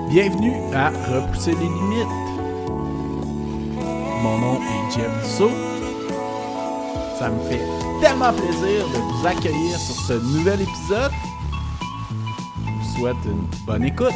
Bienvenue à Repousser les limites. Mon nom est Jeff Dussault. Ça me fait tellement plaisir de vous accueillir sur ce nouvel épisode. Je vous souhaite une bonne écoute.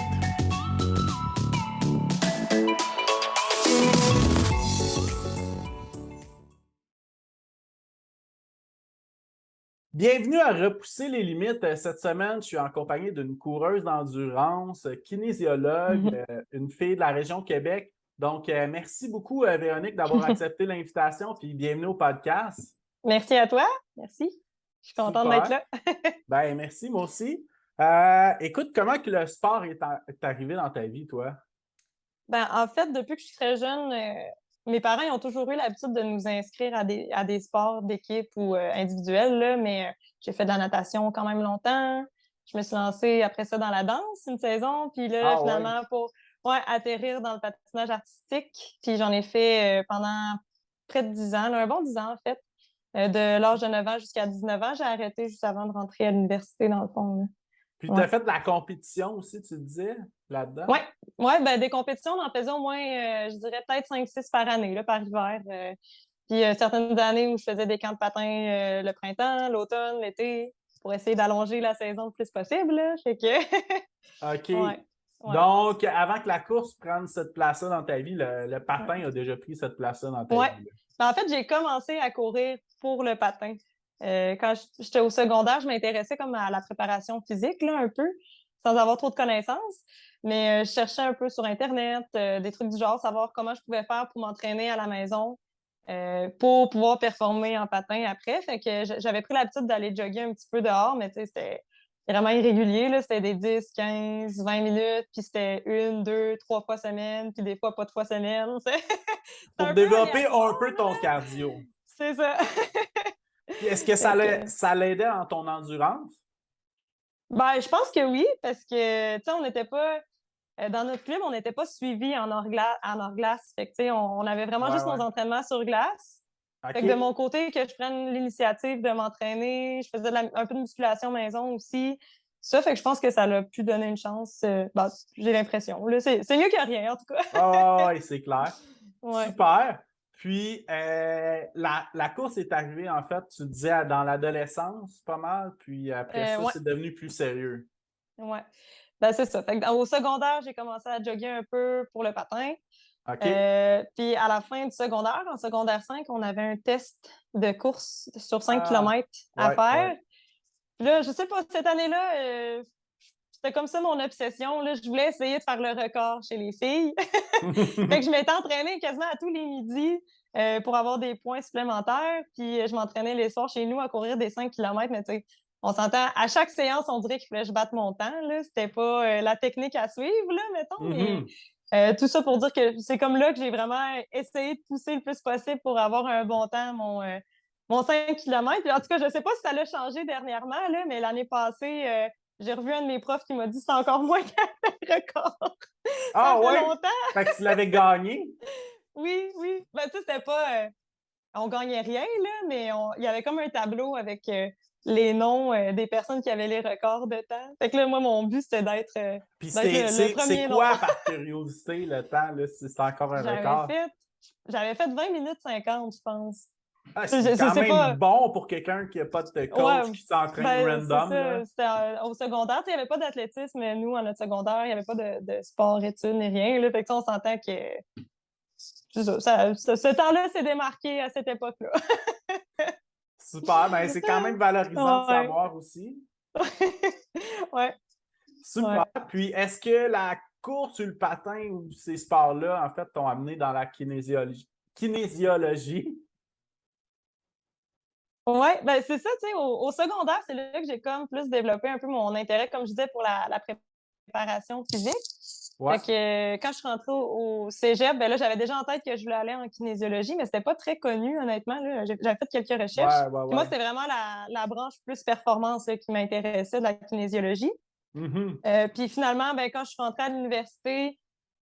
Bienvenue à Repousser les limites. Cette semaine, je suis en compagnie d'une coureuse d'endurance, kinésiologue, une fille de la région Québec. Donc, merci beaucoup, Véronique, d'avoir accepté l'invitation, puis bienvenue au podcast. Merci à toi. Merci. Je suis contente d'être là. Ben, merci, moi aussi. Écoute, comment que le sport est arrivé dans ta vie, toi? Ben, en fait, depuis que je suis très jeune, mes parents ils ont toujours eu l'habitude de nous inscrire à des sports d'équipe ou individuels, là, mais j'ai fait de la natation quand même longtemps. Je me suis lancée après ça dans la danse une saison, puis là, finalement, pour atterrir dans le patinage artistique, puis j'en ai fait pendant près de 10 ans, là, un bon 10 ans en fait. De l'âge de 9 ans jusqu'à 19 ans, j'ai arrêté juste avant de rentrer à l'université, dans le fond. Là. Puis tu as fait de la compétition aussi, tu disais, là-dedans? Oui, ben, des compétitions, on en faisait au moins, je dirais peut-être 5-6 par année, là, par hiver. Puis certaines années où je faisais des camps de patin le printemps, l'automne, l'été, pour essayer d'allonger la saison le plus possible. Là. Fait que... OK. Ouais. Donc, avant que la course prenne cette place-là dans ta vie, le patin a déjà pris cette place-là dans ta vie. Ben, en fait, j'ai commencé à courir pour le patin. Quand j'étais au secondaire, je m'intéressais comme à la préparation physique, là, un peu, sans avoir trop de connaissances. Mais je cherchais un peu sur Internet, des trucs du genre, savoir comment je pouvais faire pour m'entraîner à la maison, pour pouvoir performer en patin après. Fait que j'avais pris l'habitude d'aller jogger un petit peu dehors, mais tu sais, c'était vraiment irrégulier, là. C'était des 10, 15, 20 minutes, puis c'était 1, 2, 3 fois semaine, puis des fois pas 3 semaines. Pour développer un peu ton cardio. C'est ça. Est-ce que ça l'aidait dans ton endurance? Ben, je pense que oui, parce que, tu sais, on n'était pas... dans notre club, on n'était pas suivis en hors-glace. Fait que, tu sais, on avait vraiment juste nos entraînements sur glace. Okay. Fait que de mon côté, que je prenne l'initiative de m'entraîner, je faisais un peu de musculation maison aussi. Ça fait que je pense que ça l'a pu donner une chance. Ben, j'ai l'impression. Là, c'est mieux que rien, en tout cas. Oui, c'est clair. Ouais. Super. Puis, la course est arrivée, en fait, tu disais, dans l'adolescence, pas mal. Puis après ça, c'est devenu plus sérieux. Oui. Ben, c'est ça. Fait que, au secondaire, j'ai commencé à jogger un peu pour le patin. OK. Puis à la fin du secondaire, en secondaire 5, on avait un test de course sur 5 km à faire. Puis là, je sais pas, cette année-là, c'était comme ça mon obsession. Là, je voulais essayer de faire le record chez les filles. Fait que je m'étais entraînée quasiment à tous les midis pour avoir des points supplémentaires. Puis je m'entraînais les soirs chez nous à courir des 5 km. Mais tu sais, on s'entend, à chaque séance, on dirait qu'il fallait que je batte mon temps. Là. C'était pas la technique à suivre, là, mettons. Mais tout ça pour dire que c'est comme là que j'ai vraiment essayé de pousser le plus possible pour avoir un bon temps, mon 5 km. Puis, en tout cas, je sais pas si ça l'a changé dernièrement, là, mais l'année passée, j'ai revu un de mes profs qui m'a dit que c'est encore moins qu'un record. Ça fait longtemps. Fait que tu l'avais gagné? Oui. Ben, tu sais, c'était pas... on gagnait rien, là, mais il y avait comme un tableau avec les noms des personnes qui avaient les records de temps. Fait que là, moi, mon but, c'était d'être Puis le premier c'est quoi, par curiosité, le temps, là, si c'est encore un record? J'avais fait 20 minutes 50, je pense. Ah, c'est quand même bon pour quelqu'un qui n'a pas de coach qui s'entraîne random. C'était au secondaire, il n'y avait pas d'athlétisme, mais nous, à notre secondaire, il n'y avait pas de sport-études ni rien. Là, fait que on s'entend que ce temps-là s'est démarqué à cette époque-là. Super, ben c'est quand même valorisant de savoir aussi. Ouais. Super. Ouais. Puis, est-ce que la course ou le patin ou ces sports-là, en fait, t'ont amené dans la kinésiologie? Oui, ben c'est ça, tu sais, au secondaire, c'est là que j'ai comme plus développé un peu mon intérêt, comme je disais, pour la préparation physique. Fait que quand je suis rentrée au cégep, ben là, j'avais déjà en tête que je voulais aller en kinésiologie, mais c'était pas très connu, honnêtement. J'avais fait quelques recherches. Puis moi, c'était vraiment la branche plus performance là, qui m'intéressait de la kinésiologie. Puis finalement, ben, quand je suis rentrée à l'université,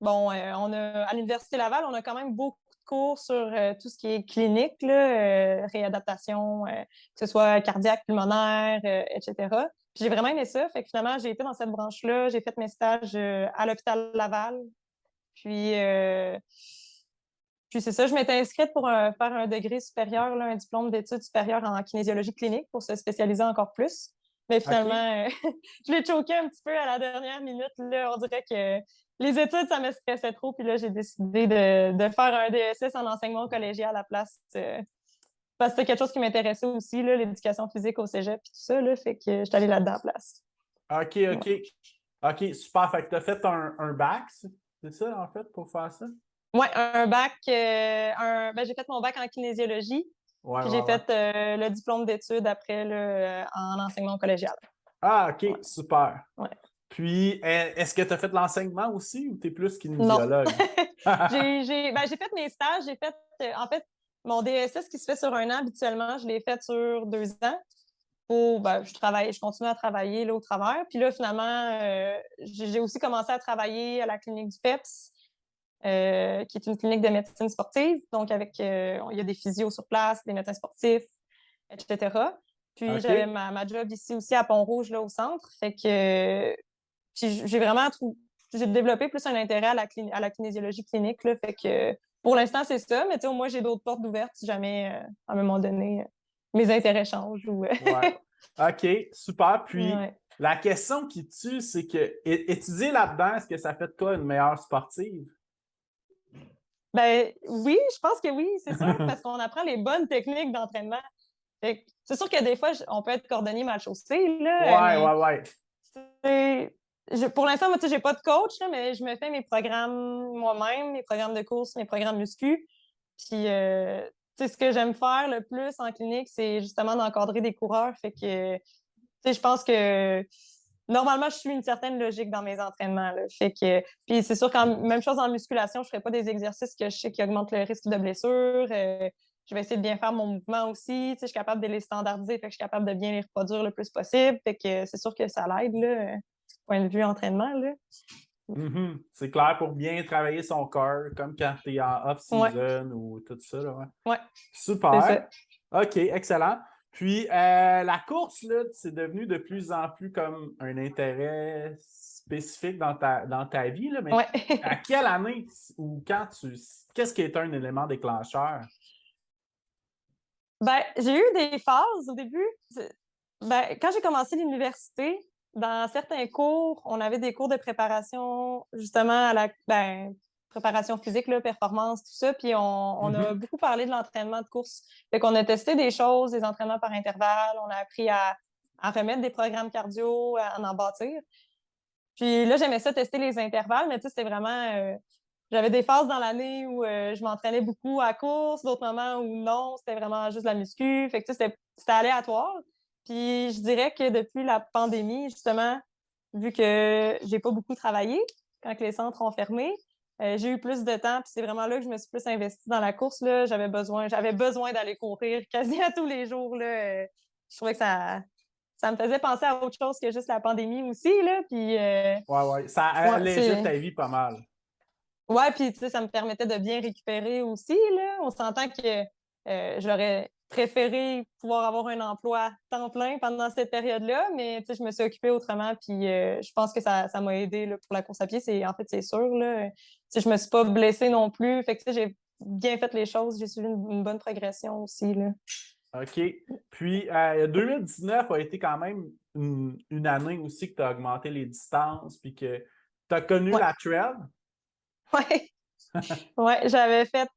bon, à l'Université Laval, on a quand même beaucoup de cours sur tout ce qui est clinique, là, réadaptation, que ce soit cardiaque, pulmonaire, etc. Puis J'ai vraiment aimé ça. Fait que finalement, j'ai été dans cette branche-là. J'ai fait mes stages à l'hôpital Laval. Puis, puis c'est ça, je m'étais inscrite pour faire un degré supérieur, là, un diplôme d'études supérieures en kinésiologie clinique pour se spécialiser encore plus. Mais finalement, OK. je l'ai choqué un petit peu à la dernière minute. Là, on dirait que les études, ça me stressait trop. Puis là, j'ai décidé de faire un DSS en enseignement collégial à la place. Parce que c'était quelque chose qui m'intéressait aussi, là, l'éducation physique au cégep et tout ça. Là, fait que j'étais allée là-dedans à la place. OK, Ouais. OK. OK, super. Fait que tu as fait un bac, c'est ça, en fait, pour faire ça? Ouais, un bac, j'ai fait mon bac en kinésiologie, Ouais, puis ouais, j'ai ouais. fait le diplôme d'études après là, en enseignement collégial. Ah, OK, Ouais, super. ouais. Puis, est-ce que tu as fait de l'enseignement aussi ou tu es plus Non. kinésiologue? J'ai fait mes stages, j'ai fait, en fait, mon DSS qui se fait sur 1 an habituellement, je l'ai fait sur 2 ans. Je continue à travailler là, au travers. Puis là, finalement, j'ai aussi commencé à travailler à la clinique du PEPS. Qui est une clinique de médecine sportive. Donc, il y a des physios sur place, des médecins sportifs, etc. Puis, j'avais OK. ma job ici aussi à Pont-Rouge, là, au centre. Fait que, puis j'ai développé plus un intérêt à la kinésiologie clinique, là. Fait que, pour l'instant, c'est ça. Mais tu sais, au moins, j'ai d'autres portes ouvertes si jamais, à un moment donné, mes intérêts changent ou... Ouais. OK, super. Puis, Ouais. la question qui tue, c'est que étudier là-dedans, est-ce que ça fait de toi une meilleure sportive? Ben oui, je pense que oui, c'est sûr, parce qu'on apprend les bonnes techniques d'entraînement. C'est sûr que des fois, on peut être cordonnier mal chaussé, là, Ouais, mais ouais, ouais. pour l'instant, moi, tu sais, j'ai pas de coach, là, mais je me fais mes programmes moi-même, mes programmes de course, mes programmes muscu. Puis, tu sais, ce que j'aime faire le plus en clinique, c'est justement d'encadrer des coureurs. Fait que, tu sais, je pense que normalement, je suis une certaine logique dans mes entraînements, là. Fait que, puis c'est sûr qu'en même chose en musculation, je ferai pas des exercices que je sais qui augmentent le risque de blessure. Je vais essayer de bien faire mon mouvement aussi. Tu sais, je suis capable de les standardiser, fait que je suis capable de bien les reproduire le plus possible. Fait que c'est sûr que ça l'aide, là, point de vue entraînement, là. Mhm. C'est clair pour bien travailler son corps, comme quand tu es en Ouais, off-season ou tout ça. Là, ouais. ouais, c'est Super. ça. OK, excellent. Puis, la course, là, c'est devenu de plus en plus comme un intérêt spécifique dans ta vie, là, mais Ouais. à quelle année ou quand qu'est-ce qui est un élément déclencheur? Ben, j'ai eu des phases au début. Ben, quand j'ai commencé l'université, dans certains cours, on avait des cours de préparation justement à préparation physique, là, performance, tout ça. Puis on a Mhm. beaucoup parlé de l'entraînement de course. Fait qu'on a testé des choses, des entraînements par intervalle. On a appris à remettre des programmes cardio, à en bâtir. Puis là, j'aimais ça tester les intervalles, mais tu sais, c'était vraiment. J'avais des phases dans l'année où je m'entraînais beaucoup à course, d'autres moments où non, c'était vraiment juste la muscu. Fait que tu sais, c'était aléatoire. Puis je dirais que depuis la pandémie, justement, vu que j'ai pas beaucoup travaillé quand que les centres ont fermé, j'ai eu plus de temps. Puis c'est vraiment là que je me suis plus investie dans la course. Là. J'avais besoin d'aller courir quasi à tous les jours. Là. Je trouvais que ça me faisait penser à autre chose que juste la pandémie aussi, là. Puis, Ouais, ouais. Ça ouais, allégeait ta vie pas mal. ouais, puis, tu sais, ça me permettait de bien récupérer aussi, là. On s'entend que j'aurais préféré pouvoir avoir un emploi temps plein pendant cette période-là, mais, tu sais, je me suis occupée autrement, puis je pense que ça m'a aidé, là, pour la course à pied. En fait, c'est sûr, là. Tu sais, je me suis pas blessée non plus. Fait que, tu sais, j'ai bien fait les choses. J'ai suivi une bonne progression aussi, là. OK. Puis, 2019 a été quand même une année aussi que tu as augmenté les distances, puis que tu as connu Ouais. la trail. Ouais. Ouais, j'avais fait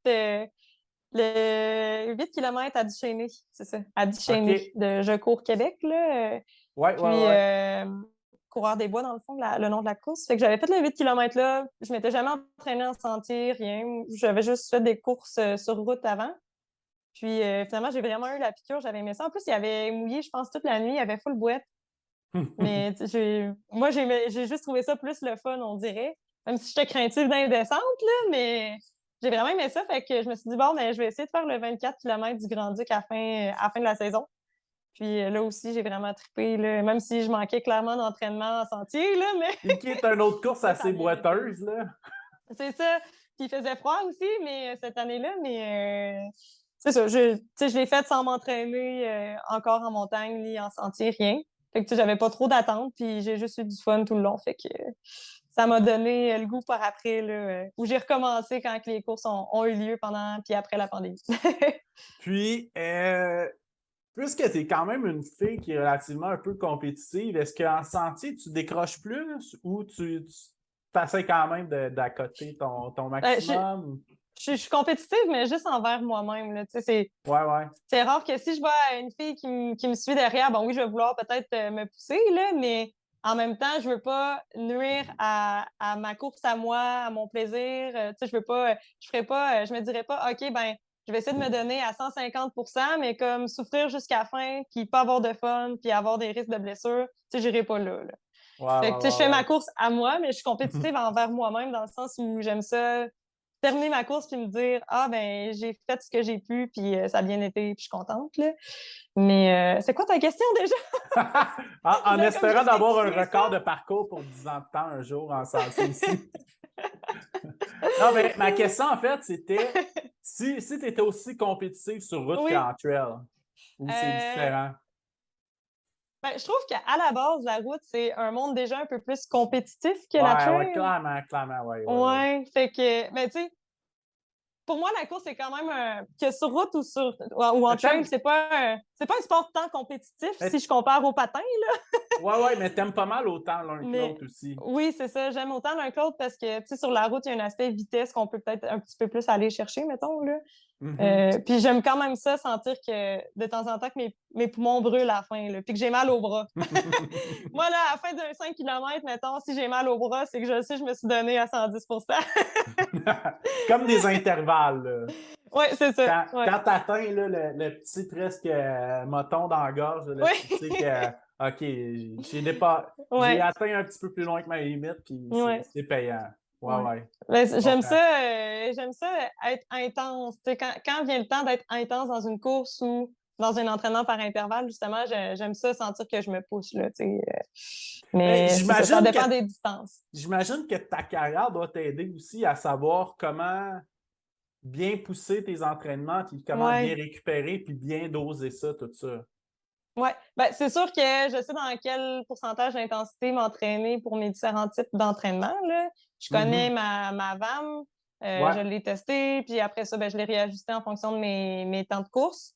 le 8 km à Duchesnay, c'est ça, à Duchesnay, OK. de Je cours Québec, là. Ouais, ouais, Puis, ouais. coureur des bois, dans le fond, le nom de la course. Fait que j'avais fait le 8 km là. Je m'étais jamais entraînée en sentier, rien. J'avais juste fait des courses sur route avant. Puis, finalement, j'ai vraiment eu la piqûre. J'avais aimé ça. En plus, il y avait mouillé, je pense, toute la nuit. Il y avait full bouette. Mais tu sais, moi, j'ai juste trouvé ça plus le fun, on dirait. Même si j'étais craintive dans les descentes, là, mais j'ai vraiment aimé ça. Fait que je me suis dit, bon, ben, je vais essayer de faire le 24 km du Grand-Duc à la fin de la saison. Puis là aussi, j'ai vraiment trippé, là, même si je manquais clairement d'entraînement en sentier, là, mais Et qui est une autre course là, ça a assez bien été. boiteuse, là. C'est ça. Puis il faisait froid aussi, mais cette année-là, mais c'est ça. Tu sais, je l'ai faite sans m'entraîner encore en montagne ni en sentier, rien. Fait que j'avais pas trop d'attentes, puis j'ai juste eu du fun tout le long. Fait que ça m'a donné le goût par après, là, où j'ai recommencé quand les courses ont eu lieu pendant puis après la pandémie. Puis, puisque tu es quand même une fille qui est relativement un peu compétitive, est-ce qu'en sentier, tu décroches plus ou tu essaies quand même d'accoter ton Je, maximum? je suis compétitive, mais juste envers moi-même. Là. Tu sais, Ouais. c'est rare que si je vois une fille qui me suit derrière, bon oui, je vais vouloir peut-être me pousser, là, mais en même temps, je veux pas nuire à ma course à moi, à mon plaisir. Tu sais, je veux pas, je ferai pas, je me dirais pas, OK, ben, je vais essayer de me donner à 150 mais comme souffrir jusqu'à la fin, puis pas avoir de fun, puis avoir des risques de blessure, tu sais, j'irai pas là. Fait que, tu sais, je fais ma Ouais. course à moi, mais je suis compétitive envers moi-même dans le sens où j'aime ça terminer ma course puis me dire ah ben j'ai fait ce que j'ai pu puis ça a bien été puis je suis contente là. Mais c'est quoi ta question déjà? En Là, comme espérant j'ai d'avoir un synthétisé ça. record de parcours pour 10 ans de temps un jour en sentier aussi. Non, mais ma question, en fait, c'était si tu étais aussi compétitif sur route Oui. qu'en trail, ou c'est Euh, différent? ben, je trouve qu'à la base, la route, c'est un monde déjà un peu plus compétitif que la Ouais, trail. clairement, ouais. Ouais. Fait que, ben, tu sais, pour moi, la course, c'est quand même que sur route ou en Mais trail, c'est pas un sport tant compétitif si mais- je compare au patin. ouais, mais t'aimes pas mal autant l'un que Mais l'autre aussi. oui, c'est ça. J'aime autant l'un que l'autre parce que, tu sais, sur la route, il y a un aspect vitesse qu'on peut peut-être un petit peu plus aller chercher, mettons, là. Mhm. Puis j'aime quand même ça, sentir que de temps en temps que mes poumons brûlent à la fin, là, puis que j'ai mal au bras. Moi, là, à la fin d'un 5 km, mettons, si j'ai mal au bras, c'est que je sais que je me suis donné à 110. Comme des intervalles, là. Oui, c'est ça. Ouais. Quand tu atteins le petit presque moton dans la gorge, là, tu Oui. sais que, OK, j'ai Ouais. atteint un petit peu plus loin que ma limite, puis Ouais. c'est payant. Ouais. Ouais, Ben, je comprends. j'aime ça être intense. Tu sais, quand vient le temps d'être intense dans une course ou dans un entraînement par intervalle, justement, j'aime ça sentir que je me pousse, là, tu sais. Mais Mais c'est ça, ça dépend des distances. j'imagine que ta carrière doit t'aider aussi à savoir comment bien pousser tes entraînements, puis comment bien Ouais. récupérer, puis bien doser ça, tout ça. Ouais. Ben, c'est sûr que je sais dans quel pourcentage d'intensité m'entraîner pour mes différents types d'entraînement, là. Je connais Mhm. ma VAM, Ouais. je l'ai testé, puis après ça, ben, je l'ai réajusté en fonction de mes temps de course.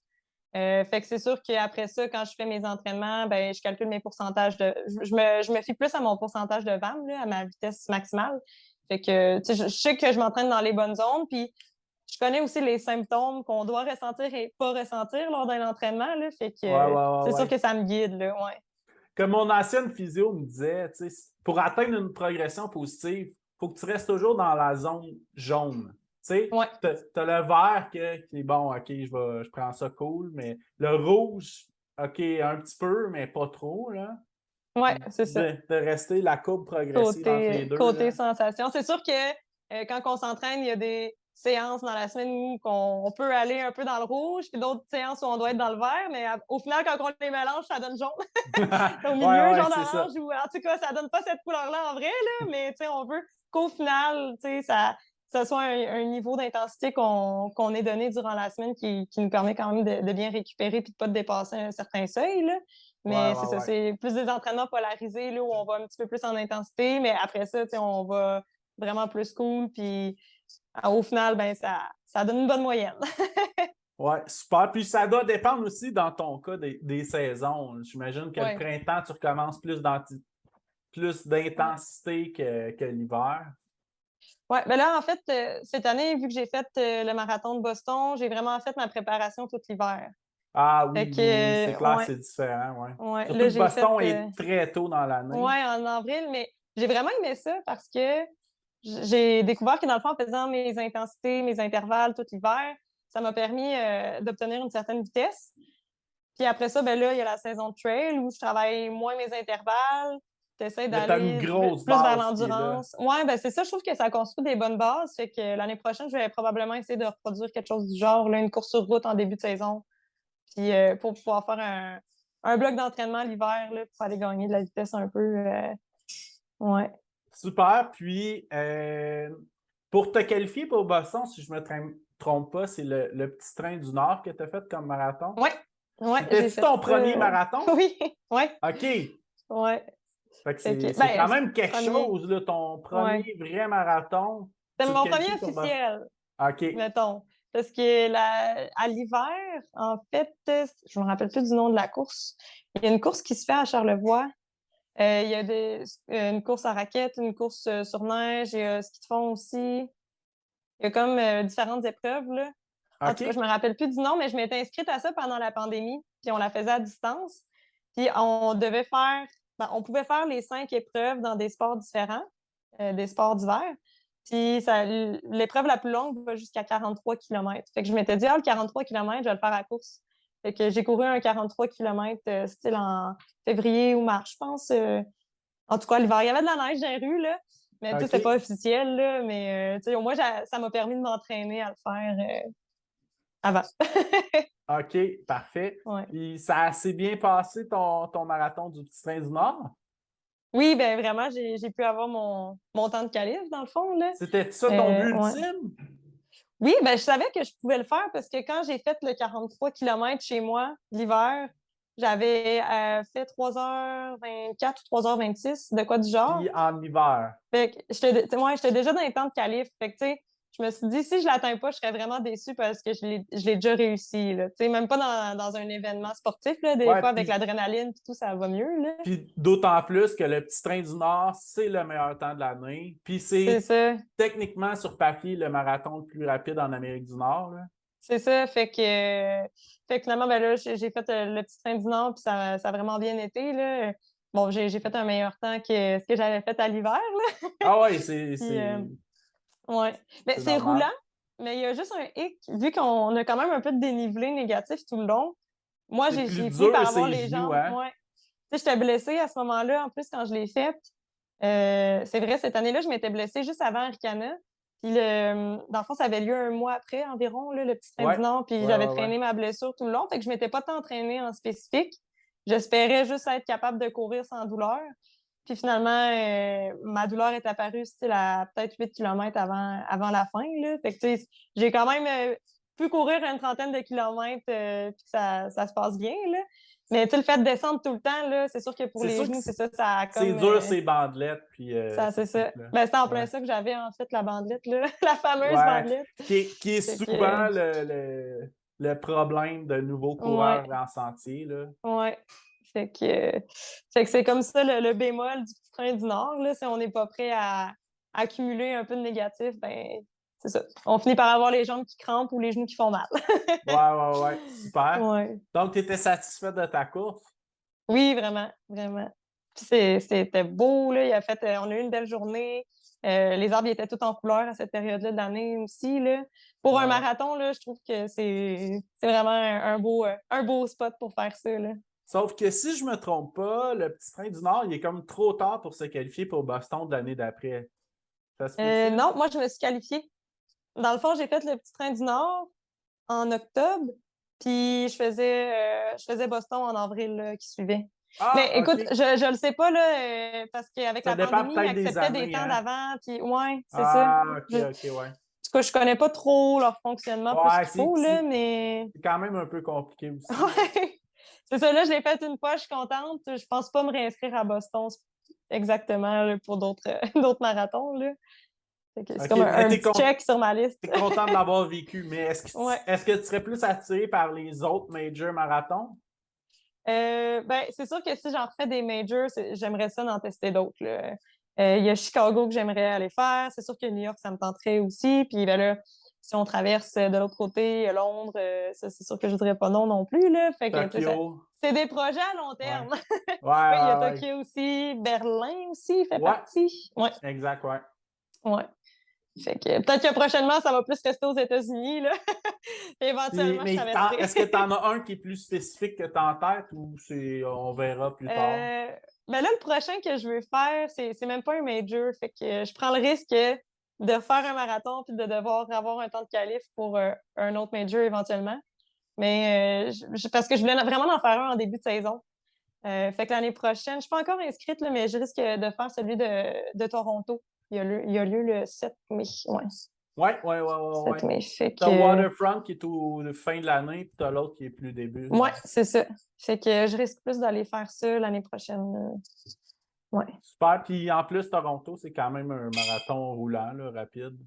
Fait que c'est sûr qu'après ça, quand je fais mes entraînements, ben, je calcule mes pourcentages de. Je me fie plus à mon pourcentage de VAM, là, à ma vitesse maximale. Fait que, tu sais, je sais que je m'entraîne dans les bonnes zones, puis je connais aussi les symptômes qu'on doit ressentir et pas ressentir lors d'un entraînement, là. Fait que c'est sûr Ouais. que ça me guide, là, ouais. Comme mon ancienne physio me disait, tu sais, pour atteindre une progression positive, il faut que tu restes toujours dans la zone jaune. Tu sais, Ouais, tu as le vert qui est bon, OK, je prends ça cool, mais le rouge, OK, un petit peu, mais pas trop, là. ouais, Puis c'est ça. de rester la courbe progressive entre les deux, Côté là. sensation. C'est sûr que quand on s'entraîne, il y a des séances dans la semaine où on peut aller un peu dans le rouge, puis d'autres séances où on doit être dans le vert, mais au final, quand on les mélange, ça donne jaune. Au milieu, Ouais, jaune c'est orange, ça. ou en tout cas, ça donne pas cette couleur-là en vrai, là, mais on veut qu'au final, ça soit un niveau d'intensité qu'on ait donné durant la semaine qui nous permet quand même de bien récupérer puis de pas dépasser un certain seuil, là. Mais c'est ça, Ouais. c'est plus des entraînements polarisés là, où on va un petit peu plus en intensité, mais après ça, on va vraiment plus cool. Puis au final, ben ça donne une bonne moyenne. Ouais, super. Puis ça doit dépendre aussi, dans ton cas, des saisons. J'imagine que le Ouais. printemps, tu recommences plus Ouais. d'intensité que l'hiver. Ouais, ben là, en fait, cette année, vu que j'ai fait le marathon de Boston, j'ai vraiment fait ma préparation tout l'hiver. Ah Fait oui, c'est que, clair, ouais, c'est différent, ouais. ouais. Surtout Là, que j'ai fait, Boston est très tôt dans l'année. ouais, en avril, mais j'ai vraiment aimé ça parce que j'ai découvert que dans le fond, en faisant mes intensités, mes intervalles tout l'hiver, ça m'a permis d'obtenir une certaine vitesse. Puis après ça, ben là, il y a la saison de trail où je travaille moins mes intervalles. J'essaie Mais t'as une d'aller grosse plus vers base qui est là. l'endurance. Ouais, ben c'est ça, je trouve que ça construit des bonnes bases. Fait que l'année prochaine, je vais probablement essayer de reproduire quelque chose du genre, là, une course sur route en début de saison. Puis pour pouvoir faire un bloc d'entraînement l'hiver, là, pour aller gagner de la vitesse un peu. Ouais. Super. Puis, pour te qualifier pour Boston, si je ne me trompe pas, c'est le petit train du Nord que tu as fait comme marathon. Ouais. Ouais, j'ai C'était-tu fait ton ça. premier marathon? Oui, oui. OK. Ouais. Fait que Fait que, c'est quand même quelque premier. chose, là, ton Ouais. premier vrai marathon. C'est Tu te mon premier qualifies pour Boston. officiel, OK. mettons. Parce que à l'hiver, en fait, je me rappelle plus du nom de la course. Il y a une course qui se fait à Charlevoix. Il y a une course à raquettes, une course sur neige, il y a ski de fond aussi. Il y a comme différentes épreuves, là. En tout cas, je OK. me rappelle plus du nom, mais je m'étais inscrite à ça pendant la pandémie, puis on la faisait à distance. Puis on devait faire, on pouvait faire les 5 épreuves dans des sports différents, des sports d'hiver. Puis l'épreuve la plus longue va jusqu'à 43 km. Fait que je m'étais dit, le 43 km, je vais le faire à course. Fait que j'ai couru un 43 km style en février ou mars, je pense. En tout cas, l'hiver, il y avait de la neige dans les rues, là. Mais tu sais, c'est pas OK. officiel, là. Mais tu sais, au moins, ça m'a permis de m'entraîner à le faire avant. OK, parfait. Ouais. Puis ça a assez bien passé ton marathon du Petit Train du Nord? Oui, ben vraiment, j'ai pu avoir mon temps de qualif, dans le fond, là. C'était ça ton but Ouais. ultime? Oui, ben je savais que je pouvais le faire parce que quand j'ai fait le 43 km chez moi l'hiver, j'avais fait 3h24 ou 3h26, de quoi du genre. Puis en hiver. Fait que j'étais déjà dans les temps de qualif. Fait que, tu sais, je me suis dit, si je l'atteins pas, je serais vraiment déçue parce que je l'ai déjà réussi, là. Tu sais, même pas dans un événement sportif, là. Des Ouais, fois, avec l'adrénaline et tout, ça va mieux, là. puis d'autant plus que le Petit Train du Nord, c'est le meilleur temps de l'année. Puis C'est c'est ça. techniquement sur papier le marathon le plus rapide en Amérique du Nord, là. C'est ça. Fait que finalement, ben là, j'ai fait le petit train du Nord, puis ça a vraiment bien été, là. Bon, j'ai fait un meilleur temps que ce que j'avais fait à l'hiver, là. Ah ouais, Puis, ouais. Mais c'est c'est normal. roulant, mais il y a juste un hic. Vu qu'on a quand même un peu de dénivelé négatif tout le long, moi, C'est plus j'ai fini par dur, avoir ces les genoux, jambes. hein? Ouais. Tu sais, j'étais blessée à ce moment-là. En plus, quand je l'ai faite, c'est vrai, cette année-là, je m'étais blessée juste avant Arcana. Puis, dans le fond, ça avait lieu un mois après environ, là, le petit train du Ouais, Nord. Puis, ouais, j'avais ouais, ouais. traîné ma blessure tout le long. Fait que je m'étais pas tant entraînée en spécifique. J'espérais juste être capable de courir sans douleur. Puis finalement, ma douleur est apparue style à peut-être 8 km avant la fin, là. Fait que, tu sais, j'ai quand même pu courir une trentaine de kilomètres puis que ça se passe bien, là. Mais tu sais, le fait de descendre tout le temps, là, c'est sûr que pour C'est les sûr que genoux, c'est ça, ça a c'est comme... dur, ces bandelettes, puis ça, c'est c'est tout, ça. là. Ben, c'était en plein Ouais. ça que j'avais, en fait, la bandelette, là. La fameuse Ouais. bandelette. Qui est Fait que, souvent le problème de nouveaux ouais, coureurs en sentier, là. ouais. Fait que, fait que c'est comme ça le bémol du petit train du Nord, là. Si on n'est pas prêt à accumuler un peu de négatif, ben, c'est ça. On finit par avoir les jambes qui crampent ou les genoux qui font mal. Ouais, ouais, ouais. Super. Ouais. Donc, tu étais satisfaite de ta course? Oui, vraiment, vraiment. Puis c'était beau, là. On a eu une belle journée. Les arbres ils étaient tous en couleur à cette période-là de l'année aussi, là. Pour un Ouais, ouais. marathon, là, je trouve que c'est vraiment un beau spot pour faire ça, là. Sauf que si je me trompe pas, le Petit Train du Nord, il est comme trop tard pour se qualifier pour Boston de l'année d'après. Ça se peut-tu? Non, moi, je me suis qualifiée. Dans le fond, j'ai fait le petit train du Nord en octobre, puis je faisais Boston en avril là, qui suivait. Ah, Mais écoute, OK. je le sais pas là, parce qu'avec Ça la dépend pandémie, ils peut-être des acceptaient des années, temps hein? d'avant, puis ouais, c'est ça. Ah, OK, En OK, ouais. tout cas, je connais pas trop leur fonctionnement plus Ouais, qu'il faut, là, mais c'est quand même un peu compliqué aussi, là. ouais. C'est ça, là, je l'ai fait une fois, je suis contente. Je pense pas me réinscrire à Boston exactement là, pour d'autres d'autres marathons, là. Fait que c'est OK, comme mais un petit check sur ma liste. t'es content de l'avoir vécu, mais Ouais. est-ce que tu serais plus attiré par les autres major marathons? Ben, c'est sûr que si j'en refais des majors, j'aimerais ça d'en tester d'autres, là. Il y a Chicago que j'aimerais aller faire. C'est sûr que New York, ça me tenterait aussi. Puis ben là, si on traverse de l'autre côté, Londres, ça, c'est sûr que je dirais pas non non plus, là. Fait que, tu sais, Tokyo? c'est des projets à long Ouais. terme. Ouais, Oui, il y a ouais, Tokyo aussi. Berlin aussi fait ouais. partie. Ouais, Ouais, exact, ouais. ouais. Fait que peut-être que prochainement, ça va plus rester aux États-Unis, là. Éventuellement, je traverserai. Est-ce que tu en as un qui est plus spécifique que tu en tête ou on verra plus tard? Euh, ben là, le prochain que je veux faire, c'est même pas un major. Fait que je prends le risque de faire un marathon puis de devoir avoir un temps de qualif pour un autre major éventuellement. Mais parce que je voulais vraiment en faire un en début de saison. Fait que l'année prochaine, je suis pas encore inscrite, là, mais je risque de faire celui de Toronto. Il a lieu le 7 mai. Ouais. Oui. 7 mai. Fait T'as que... Waterfront qui est au fin de l'année, puis t'as l'autre qui est plus début. Ouais, c'est ça. Fait que je risque plus d'aller faire ça l'année prochaine. Ouais. Super. Puis en plus, Toronto, c'est quand même un marathon roulant, là, rapide.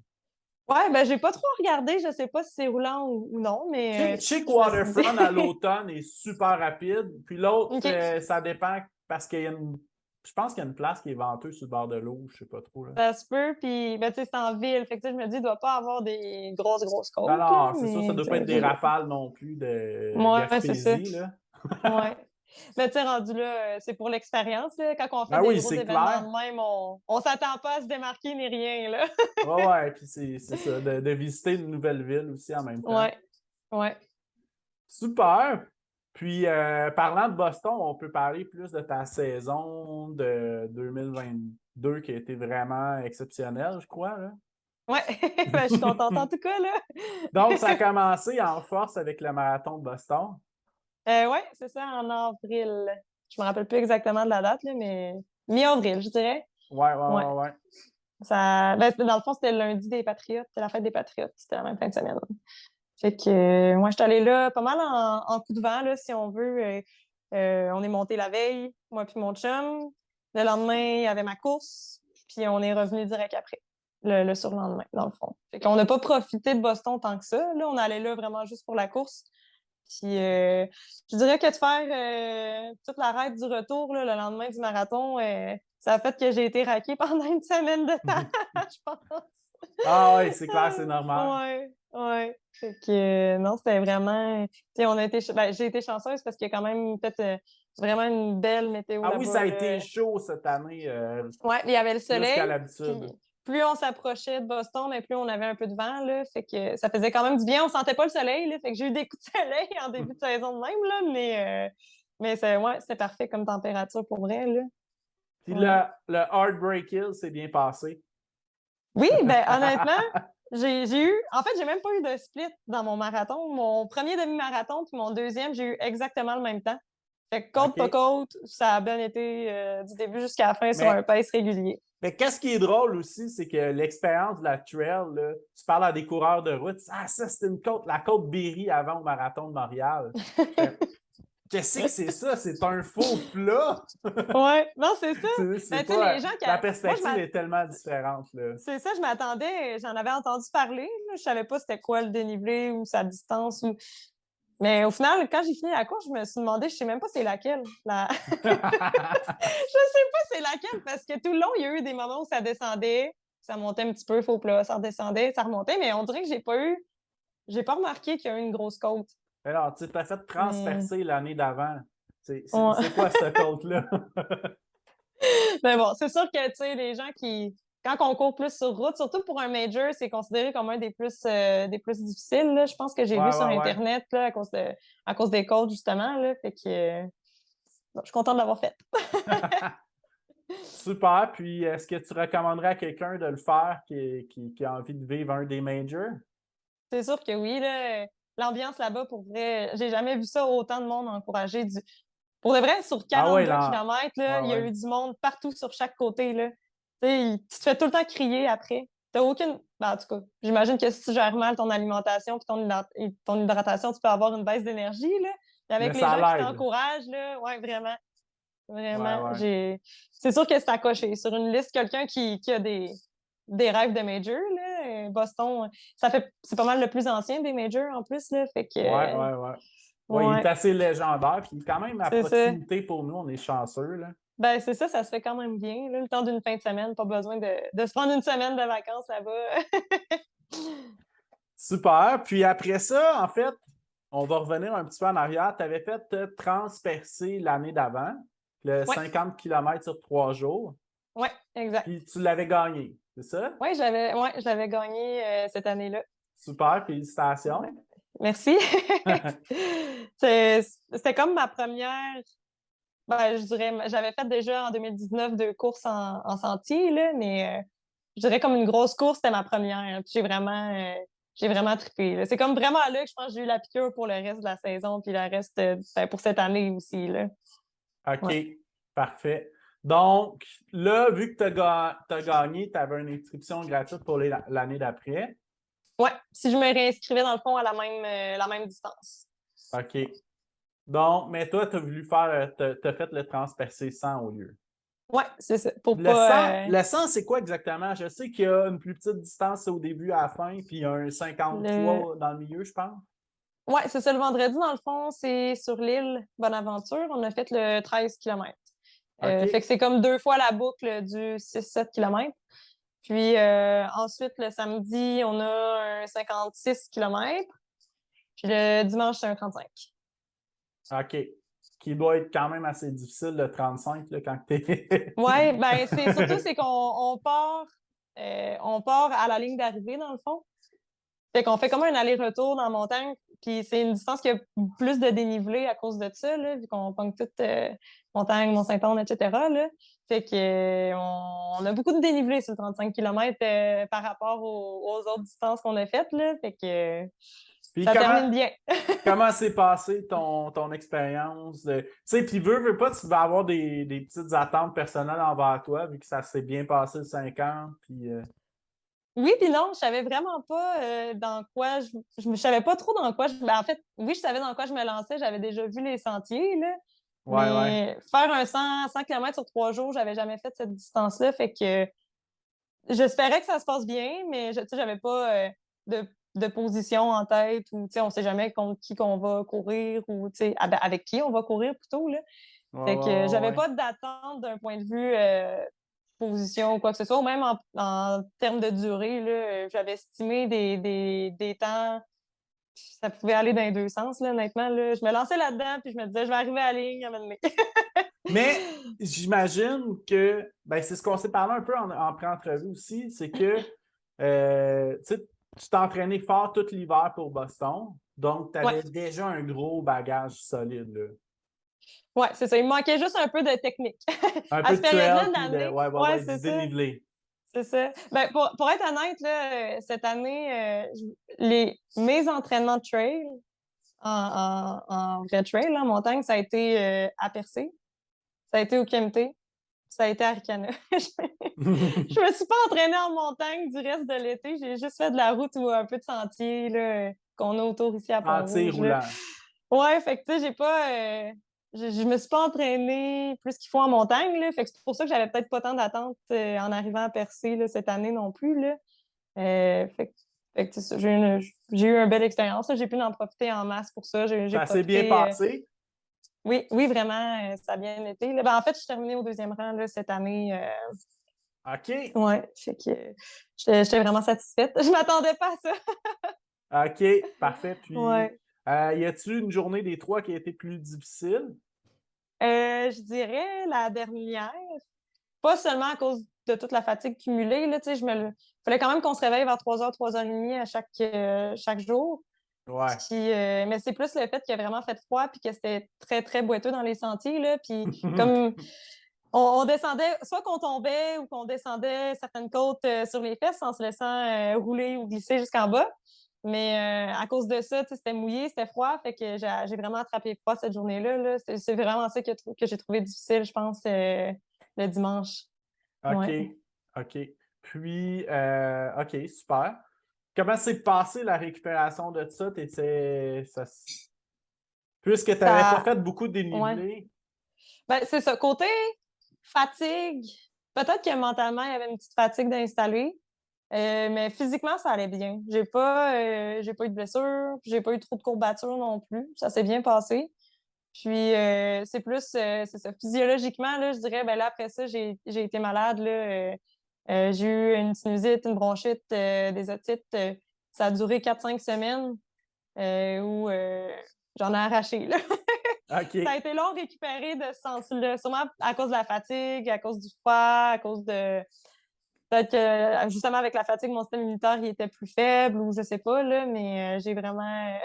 Ouais, ben j'ai pas trop regardé. Je sais pas si c'est roulant ou non, mais Je sais que je me suis Waterfront à dit... l'automne est super rapide. Puis l'autre, OK. ça dépend parce qu'il y a une. Je pense qu'il y a une place qui est venteuse sur le bord de l'eau, je sais pas trop. Là. Ça se peut, puis ben, tu sais, c'est en ville. Fait que je me dis, il doit pas avoir des grosses Non, côtes, là, non, c'est ça mais doit pas être des je... rafales non plus de Ouais, c'est ça. Gaspésie, là. Ouais. Mais tu sais, rendu là, c'est pour l'expérience. Quand on fait Ah des oui, gros c'est événements clair. de même, on s'attend pas à se démarquer ni rien, là. Ouais, puis c'est ça, de visiter une nouvelle ville aussi en même temps. Ouais, ouais. Super! Puis, parlant de Boston, on peut parler plus de ta saison de 2022 qui a été vraiment exceptionnelle, je crois. Là. Ouais, ben, je suis contente en tout cas, là. Donc, ça a commencé en force avec le marathon de Boston. Ouais, c'est ça, en avril. Je me rappelle plus exactement de la date, là, mais mi-avril, je dirais. Ouais. Ouais. Ben, dans le fond, c'était le lundi des Patriotes. C'était la fête des Patriotes. C'était la même fin de semaine. Fait que moi, je suis allée là pas mal en coup de vent, là, si on veut. On est monté la veille, moi puis mon chum. Le lendemain, il y avait ma course, puis on est revenu direct après, le surlendemain, dans le fond. Fait qu'on n'a pas profité de Boston tant que ça. Là, on allait là vraiment juste pour la course. Puis je dirais que de faire toute la raide du retour là, le lendemain du marathon, ça a fait que j'ai été raquée pendant une semaine de temps, je pense. Ah oui, c'est clair, c'est normal. Ouais. Fait que non, c'était vraiment. Tu sais, on a été. Ben, j'ai été chanceuse parce qu'il y a quand même fait vraiment une belle météo Ah oui, ça là-bas. a Là. été chaud cette année, Ouais, il y avait le plus qu'à soleil. Puis l'habitude. plus on s'approchait de Boston, mais plus on avait un peu de vent. Là, fait que ça faisait quand même du bien. On sentait pas le soleil. Là, fait que j'ai eu des coups de soleil en début de saison de même. Là, mais c'est parfait comme température pour vrai. Là. Puis Ouais. le Heartbreak Hill s'est bien passé. Oui, ben honnêtement, j'ai eu. En fait, j'ai même pas eu de split dans mon marathon. Mon premier demi-marathon puis mon deuxième, j'ai eu exactement le même temps. Fait que côte pas OK? côte, ça a bien été du début jusqu'à la fin sur un Mais, pace régulier. mais qu'est-ce qui est drôle aussi, c'est que l'expérience de la trail, là, tu parles à des coureurs de route, ah, ça, c'était une côte, la côte Berry avant au marathon de Montréal. Qu'est-ce que c'est ça? C'est un faux plat! Ouais, non, c'est ça. C'est Ben, tu sais, les pas. gens qui. La Moi, perspective est tellement différente, là. c'est ça, je m'attendais, j'en avais entendu parler. Là. Je savais pas c'était quoi le dénivelé ou sa distance. Mais au final, quand j'ai fini la course, je me suis demandé, je sais même pas c'est laquelle. Je sais pas c'est laquelle parce que tout le long, il y a eu des moments où ça descendait, ça montait un petit peu, faux plat, ça redescendait, ça remontait, mais on dirait que j'ai pas remarqué qu'il y a eu une grosse côte. Alors, tu t'as fait Mais, transpercer l'année d'avant. ouais. C'est quoi cette côte-là? Mais bon, c'est sûr que, tu sais, les gens qui, quand on court plus sur route, surtout pour un major, c'est considéré comme un des plus difficiles, là. Je pense que j'ai vu sur Ouais. Internet, là, à cause des côtes, justement, là. Fait que, bon, je suis contente de l'avoir fait. Super. Puis, est-ce que tu recommanderais à quelqu'un de le faire qui a envie de vivre un des majors? C'est sûr que oui, là. L'ambiance là-bas, pour vrai, j'ai jamais vu ça autant de monde encouragé. Pour de vrai, sur Ah ouais, 42 là. km, là, il y a Ouais. eu du monde partout sur chaque côté. Là. Tu te fais tout le temps crier après. T'as aucune. Ben, en tout cas, j'imagine que si tu gères mal ton alimentation et ton hydratation, tu peux avoir une baisse d'énergie. Là. Et Mais avec les ça gens qui l'aide. t'encouragent, là, ouais, vraiment. Vraiment. Ouais. C'est sûr que c'est à cocher. Sur une liste, quelqu'un qui a des rêves de major, là, Boston, c'est pas mal le plus ancien des majors en plus. Là, fait que. Ouais. Ouais, il est Ouais, assez légendaire, puis quand même à c'est ça. proximité pour nous, on est chanceux, là. Ben, c'est ça, ça se fait quand même bien. Là, le temps d'une fin de semaine, pas besoin de se prendre une semaine de vacances là-bas. Super. Puis après ça, en fait, on va revenir un petit peu en arrière. Tu avais fait transpercer l'année d'avant, le Oui, 50 km sur 3 jours, ouais, exact. puis tu l'avais gagné, c'est ça? Oui, je l'avais gagné cette année-là. Super, Ouais. félicitations. Merci. C'était comme ma première. Ben, je dirais, j'avais fait déjà en 2019 2 courses en sentier, là, mais je dirais comme une grosse course, c'était ma première. Puis j'ai vraiment trippé. Là. C'est comme vraiment là que je pense que j'ai eu la piqûre pour le reste de la saison, puis le reste ben, pour cette année aussi. Là. OK, Ouais. parfait. Donc, là, vu que tu as gagné, tu avais une inscription gratuite pour l'année d'après. Ouais, si je me réinscrivais dans le fond à la même distance. OK. Donc, mais toi, tu as voulu faire, t'as fait le transpercé 100 au lieu. Ouais, c'est ça. Pour pas. Le 100, c'est quoi exactement? Je sais qu'il y a une plus petite distance au début à la fin, puis il y a un Le... 53 dans le milieu, je pense. Ouais, c'est ça. Le vendredi, dans le fond, c'est sur l'île Bonaventure. On a fait le 13 km. Fait OK. que c'est comme 2 fois la boucle du 6-7 km. Puis ensuite, le samedi, on a un 56 km. Puis le dimanche, c'est un 35. OK. Qui doit être quand même assez difficile, le 35, là, quand t'es. Ouais, ben c'est surtout c'est qu'on on part à la ligne d'arrivée, dans le fond. Fait qu'on fait comme un aller-retour dans la montagne, puis c'est une distance qui a plus de dénivelé à cause de ça, là, vu qu'on pogne toute montagne, Mont-Saint-Anne, etc. Là. Fait que, on a beaucoup de dénivelé sur le 35 km par rapport aux autres distances qu'on a faites. Là. Fait que Puis ça termine bien. comment s'est passé ton expérience? Tu sais, puis veux pas, tu vas avoir des petites attentes personnelles envers toi, vu que ça s'est bien passé le 50, puis... Oui, puis non, je savais vraiment pas dans quoi je savais pas trop dans quoi ben, en fait, oui, je savais dans quoi je me lançais, j'avais déjà vu les sentiers, là, Ouais, ouais. mais faire un 100 km sur 3 jours, j'avais jamais fait cette distance-là, fait que j'espérais que ça se passe bien, mais tu sais, j'avais pas de position en tête ou, tu sais, on sait jamais contre qui qu'on va courir ou, tu sais, avec qui on va courir plutôt, là. Ouais, Fait que ouais, j'avais ouais. pas d'attente d'un point de vue position ou quoi que ce soit, ou même en termes de durée, là, j'avais estimé des temps, ça pouvait aller dans les deux sens, là, honnêtement. Là. Je me lançais là-dedans, puis je me disais, je vais arriver à la ligne à un moment donné. Mais j'imagine que, ben, c'est ce qu'on s'est parlé un peu en pré-entrevue aussi, c'est que tu sais, tu t'entraînais fort tout l'hiver pour Boston, donc tu Ouais, avais déjà un gros bagage solide, là. ouais, c'est ça. Il me manquait juste un peu de technique. Un À peu cette de trail, période-là de puis de, l'année, ouais, ouais, ouais, ouais, c'est du ça. dénivelé. C'est ça. Ben, pour être honnête, là, cette année, mes entraînements de trail en vrai trail, en montagne, ça a été à Percé, ça a été au KMT, ça a été à Arcana. Je me suis pas entraînée en montagne du reste de l'été. J'ai juste fait de la route ou un peu de sentier là, qu'on a autour ici à Sentier Pont-Rouge. Là. roulant. Ouais, fait que tu sais, j'ai pas. Je me suis pas entraînée plus qu'il faut en montagne. Là, fait que c'est pour ça que j'avais peut-être pas tant d'attentes en arrivant à Percé là, cette année non plus. Là. Fait que c'est ça, j'ai eu une belle expérience. Là. J'ai pu en profiter en masse pour ça. J'ai Ça s'est bien profité. passé? Oui, oui, vraiment, ça a bien été. Là. Ben, en fait, je suis terminée au deuxième rang là, cette année. OK. Ouais, fait que j'étais vraiment satisfaite. Je m'attendais pas à ça. OK, parfait. Puis, Ouais. y a-tu une journée des trois qui a été plus difficile? Je dirais la dernière. Pas seulement à cause de toute la fatigue cumulée, là, tu sais, fallait quand même qu'on se réveille vers 3h, 3h30 à chaque jour. Ouais. Puis, mais c'est plus le fait qu'il y a vraiment fait froid puis que c'était très, très boiteux dans les sentiers, là. Puis, comme on descendait, soit qu'on tombait ou qu'on descendait certaines côtes sur les fesses en se laissant rouler ou glisser jusqu'en bas. Mais à cause de ça, c'était mouillé, c'était froid, fait que j'ai vraiment attrapé froid cette journée-là. Là. C'est vraiment ça que j'ai trouvé difficile, je pense, le dimanche. OK. Ouais. OK. Puis, OK, super. Comment s'est passée la récupération de ça? Puisque tu n'avais pas Ça, fait beaucoup de ouais. dénivelé. Ben, c'est ça. Côté fatigue, peut-être que mentalement, il y avait une petite fatigue d'installer. Mais physiquement, ça allait bien. J'ai pas eu de blessure, j'ai pas eu trop de courbatures non plus. Ça s'est bien passé. Puis c'est plus, c'est ça. Physiologiquement, là, je dirais, ben là, après ça, j'ai été malade. Là, j'ai eu une sinusite, une bronchite, des otites. Ça a duré 4-5 semaines où j'en ai arraché. Là. Ça a OK. été long de récupérer de ce sens-là, sûrement à cause de la fatigue, à cause du froid, à cause de peut-être que justement avec la fatigue, mon système immunitaire il était plus faible ou je sais pas, là, mais j'ai vraiment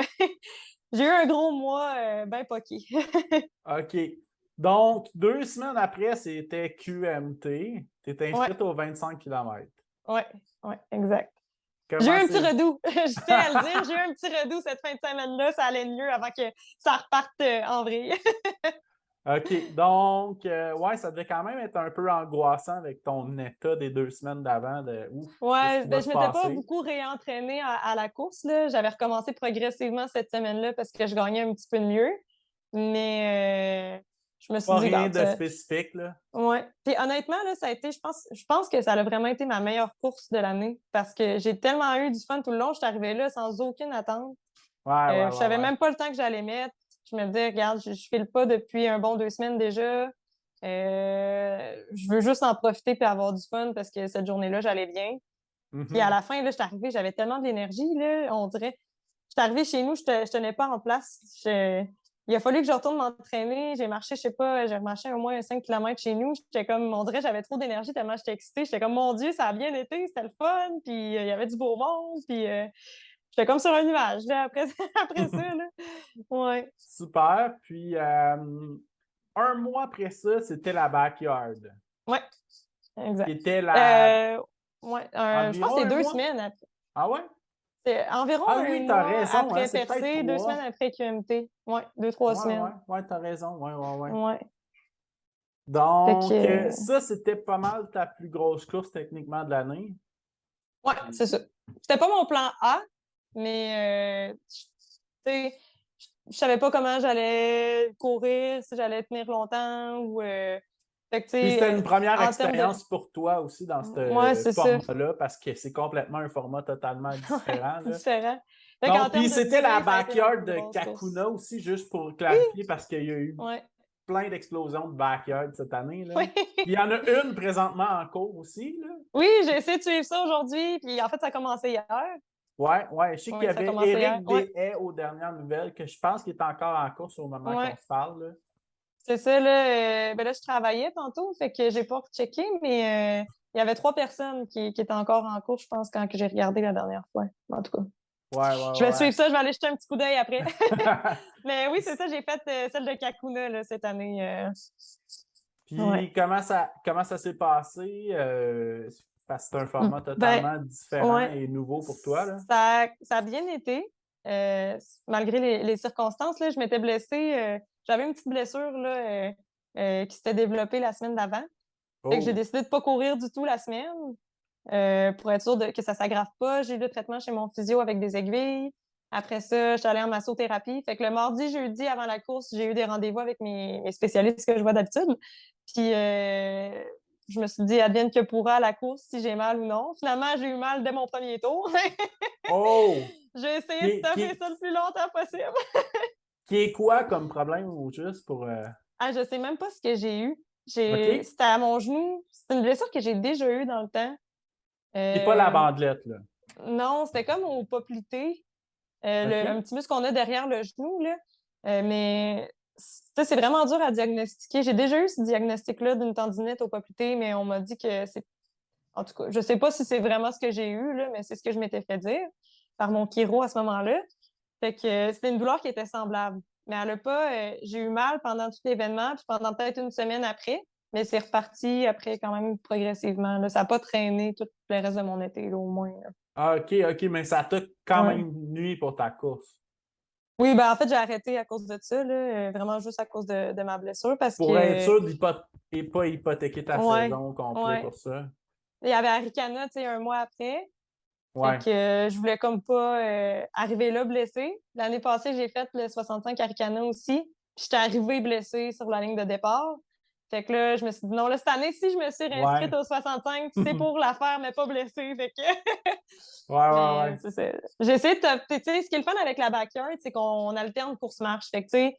j'ai eu un gros mois bien poqué. OK. Donc, 2 semaines après, c'était QMT. Tu es Ouais, inscrite aux 25 km. ouais, ouais, exact. J'ai eu Comment un petit c'est. redout. Je tiens à le dire, j'ai eu un petit redout cette fin de semaine-là. Ça allait mieux avant que ça reparte en vrille. OK. Donc, ouais, ça devait quand même être un peu angoissant avec ton état des 2 semaines d'avant de ouf, qu'est-ce Ouais, qui va ben, se je m'étais pas passer? beaucoup réentraînée à la course, là. J'avais recommencé progressivement cette semaine-là parce que je gagnais un petit peu de mieux. Mais je me suis Pas dit, rien regarde, de spécifique, là. ouais. Puis honnêtement, là, ça a été, je pense que ça a vraiment été ma meilleure course de l'année parce que j'ai tellement eu du fun tout le long. Je suis arrivée là sans aucune attente. Ouais, ouais, Je ouais, savais ouais. même pas le temps que j'allais mettre. Je me disais, regarde, je file pas depuis un bon 2 semaines déjà. Je veux juste en profiter et avoir du fun parce que cette journée-là, j'allais bien. Puis à Mhm. la fin, là, je suis arrivée, j'avais tellement d'énergie, là, on dirait. Je suis arrivée chez nous, je tenais pas en place. Il a fallu que je retourne m'entraîner. J'ai marché, je sais pas, j'ai marché au moins 5 kilomètres chez nous. J'étais comme, on dirait, j'avais trop d'énergie tellement j'étais excitée. J'étais comme, mon Dieu, ça a bien été, c'était le fun. Puis il y avait du beau monde. Puis j'étais comme sur un nuage, là, après, après ça, là. Ouais. Super. Puis, un mois après ça, c'était la backyard, Ouais, qui exact. était la Euh, ouais, je pense que environ c'est un deux mois. semaines après. Ah ouais? C'est environ Ah un oui, t'as mois raison, hein, après c'est peut-être Percé, 2 semaines 3. après QMT. Ouais, deux, trois Ouais, ouais, semaines. ouais, t'as raison. Ouais, ouais, ouais. Ouais. Fait que, Donc, ça, c'était pas mal ta plus grosse course techniquement de l'année. ouais, c'est ça. C'était pas mon plan A, mais tu sais, je savais pas comment j'allais courir, si j'allais tenir longtemps ou. Fait que, tu Puis c'était une sais, première en termes de. expérience pour toi aussi dans Ouais, ce c'est ça. format-là, parce que c'est complètement un format totalement Ouais, différent, là. différent. Fait qu'en Donc, puis termes de c'était la durée, ça a été ma backyard plus de grosse course. Kakuna aussi, juste pour Oui, clarifier, parce qu'il y a eu ouais. plein d'explosions de backyard cette année, là. Oui. Puis il y en a une présentement en cours aussi, là. Oui, j'ai essayé de suivre ça aujourd'hui, puis en fait, ça a commencé hier. Ouais, ouais. Je sais qu'il y Oui, ça a avait commencé hier. Éric Ouais, Deshaies aux dernières nouvelles, que je pense qu'il est encore en course au moment qu'on ouais. se parle, là. C'est ça, là. Ben là, je travaillais tantôt, fait que j'ai pas rechecké, mais il y avait 3 personnes qui étaient encore en cours, je pense, quand que j'ai regardé la dernière fois. En tout cas, Ouais, je vais ouais, suivre ça, je vais aller jeter un petit coup d'œil après. ouais. Mais oui, c'est ça, j'ai fait celle de Kakuna là, cette année. Ouais. Puis comment ça s'est passé? Parce que c'est un format Ben, totalement différent ouais. et nouveau pour toi, là. Ça a bien été. Malgré les circonstances, là, je m'étais blessée. J'avais une petite blessure là, qui s'était développée la semaine d'avant. Fait que j'ai Oh! décidé de pas courir du tout la semaine pour être sûre que ça s'aggrave pas. J'ai eu le traitement chez mon physio avec des aiguilles. Après ça, je suis allée en massothérapie. Fait que le mardi, jeudi, avant la course, j'ai eu des rendez-vous avec mes spécialistes que je vois d'habitude. Puis je me suis dit, advienne que pourra à la course, si j'ai mal ou non. Finalement, j'ai eu mal dès mon premier tour. Oh! J'ai essayé Qui de est, qui toffer est- ça le plus longtemps possible. qui est quoi comme problème au juste pour. Ah, je sais même pas ce que j'ai eu. OK? C'était à mon genou. C'est une blessure que j'ai déjà eue dans le temps. C'est pas la Euh, bandelette, là. non, c'était comme au poplité, un OK? petit muscle qu'on a derrière le genou, là. Mais ça, c'est vraiment dur à diagnostiquer. J'ai déjà eu ce diagnostic-là d'une tendinite au poplité, mais on m'a dit que c'est. En tout cas, je sais pas si c'est vraiment ce que j'ai eu, là, mais c'est ce que je m'étais fait dire par mon chiro à ce moment-là. Fait que c'était une douleur qui était semblable. Mais elle a pas. J'ai eu mal pendant tout l'événement, puis pendant peut-être une semaine après, mais c'est reparti après quand même progressivement, là. Ça n'a pas traîné tout le reste de mon été, là, au moins, là. Ah, OK, OK, mais ça t'a quand Ouais. même nuit pour ta course. Oui, ben en fait, j'ai arrêté à cause de ça, là, vraiment juste à cause de ma blessure parce Pour être que, sûr de et pas hypothéquer ta ouais, saison au complet ouais. pour ça. Il y avait Arikana, tu sais, un mois après. Fait Ouais. que je voulais comme pas arriver là blessée. L'année passée, j'ai fait le 65 Arikana aussi. Puis j'étais arrivée blessée sur la ligne de départ. Fait que là, je me suis dit non, là, cette année, si je me suis réinscrite Ouais. au 65, c'est pour la faire, mais pas blessée. Fait que. Ouais, ouais, Mais ouais. c'est ça. J'ai essayé de. Tu sais, ce qui est le fun avec la backyard, c'est qu'on alterne course-marche. Fait que, tu sais,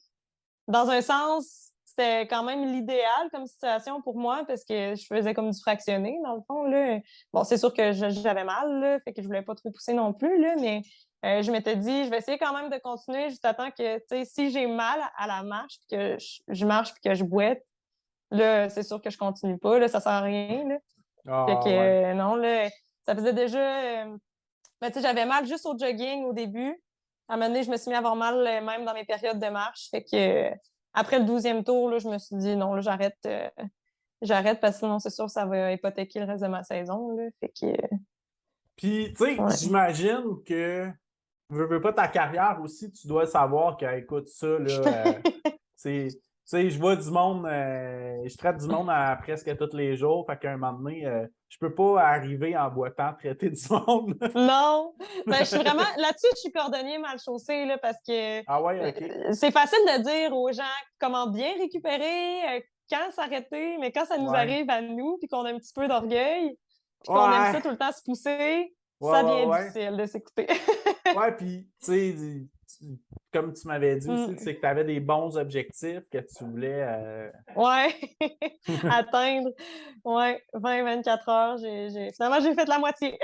dans un sens, c'était quand même l'idéal comme situation pour moi parce que je faisais comme du fractionné, dans le fond, là. Bon, c'est sûr que j'avais mal, là, fait que je voulais pas trop pousser non plus, là, mais je m'étais dit, je vais essayer quand même de continuer juste à temps que, tu sais, si j'ai mal à la marche, puis que je marche, puis que je boite, là, c'est sûr que je continue pas, là, ça sert à rien, là. Fait que, Ah, ouais. non, là, ça faisait déjà... ben, tu sais, j'avais mal juste au jogging au début. À un moment donné, je me suis mis à avoir mal même dans mes périodes de marche. Fait que après le 12e tour, là, je me suis dit non, là, j'arrête parce que sinon, c'est sûr que ça va hypothéquer le reste de ma saison. Là. Fait que Puis, tu sais, ouais. j'imagine que, veux pas ta carrière aussi, tu dois savoir que, écoute, ça, là, c'est sais, je vois du monde, je traite du monde à presque tous les jours, fait qu'à un moment donné, je peux pas arriver en boitant traiter du monde. Non, ben, je suis vraiment là-dessus, je suis cordonnier mal chaussé là, parce que Ah ouais, OK. c'est facile de dire aux gens comment bien récupérer, quand s'arrêter, mais quand ça nous Ouais. arrive à nous, puis qu'on a un petit peu d'orgueil, puis qu'on aime Ouais. ça tout le temps se pousser, Ouais, ça ouais, devient ouais. difficile de s'écouter. Ouais, puis, tu sais, comme tu m'avais dit aussi, Mm. c'est que tu avais des bons objectifs que tu voulais. Ouais, atteindre, ouais, 20-24 heures, finalement, j'ai fait la moitié.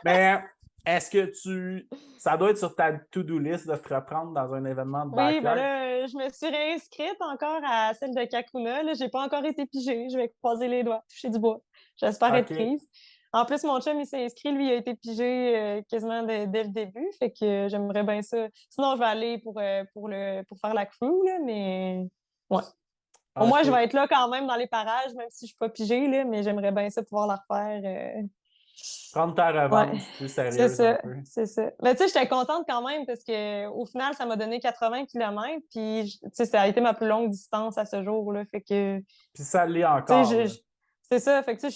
Mais est-ce que ça doit être sur ta to-do list de te reprendre dans un événement de Oui, ben backyard? là, je me suis réinscrite encore à celle de Kakuna. Là, j'ai pas encore été pigée. Je vais croiser les doigts, toucher du bois. J'espère être OK. prise. En plus, mon chum, il s'est inscrit. Lui, il a été pigé quasiment dès le début. Fait que j'aimerais bien ça. Sinon, je vais aller pour faire la crew, là, mais ouais. Au moins, je OK. vais être là quand même dans les parages, même si je suis pas pigée, là, mais j'aimerais bien ça pouvoir la refaire. Prendre ta Ouais, revanche plus c'est sérieuse un ça, peu. c'est ça. Mais tu sais, j'étais contente quand même parce que au final, ça m'a donné 80 kilomètres, puis tu sais, ça a été ma plus longue distance à ce jour-là. Fait que, tu Puis ça l'est sais, encore, là. c'est ça. Fait que tu sais, je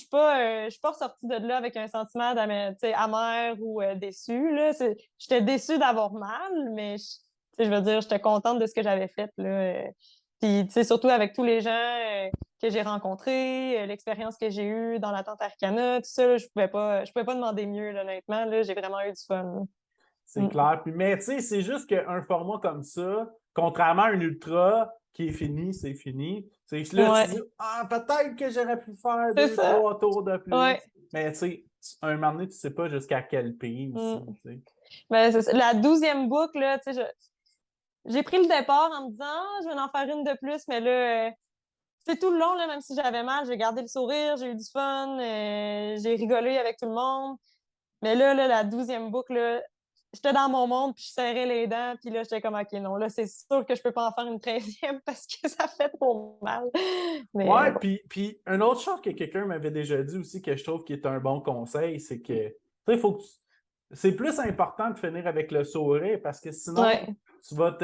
suis pas ressortie de là avec un sentiment tu sais, amer ou déçu, là. J'étais déçue d'avoir mal, mais tu sais, je veux dire, j'étais contente de ce que j'avais fait, là. Puis, tu sais, surtout avec tous les gens que j'ai rencontrés, l'expérience que j'ai eue dans la tente Arcana, tout ça, là, je pouvais pas demander mieux, là, honnêtement. Là, j'ai vraiment eu du fun. Là. C'est Mm. clair. Puis, mais tu sais, c'est juste qu'un format comme ça, contrairement à un ultra qui est fini, c'est fini. C'est que là, tu dis, Ouais, ah, peut-être que j'aurais pu faire c'est deux, ça. trois tours de plus. Ouais. Mais tu sais, un moment donné, tu sais pas jusqu'à quel pays Mm. aussi, tu sais. Ben, c'est ça. La 12e boucle, là, tu sais, j'ai pris le départ en me disant, ah, je vais en faire une de plus, mais là, c'est tout le long, là, même si j'avais mal, j'ai gardé le sourire, j'ai eu du fun, j'ai rigolé avec tout le monde. Mais là, la 12e boucle, là, j'étais dans mon monde, puis je serrais les dents, puis là, j'étais comme, OK, non, là, c'est sûr que je peux pas en faire une 13e parce que ça fait trop mal. Mais Ouais, bon. puis une autre chose que quelqu'un m'avait déjà dit aussi que je trouve qui est un bon conseil, c'est que, tu sais, c'est plus important de finir avec le sourire parce que sinon, Ouais. tu vas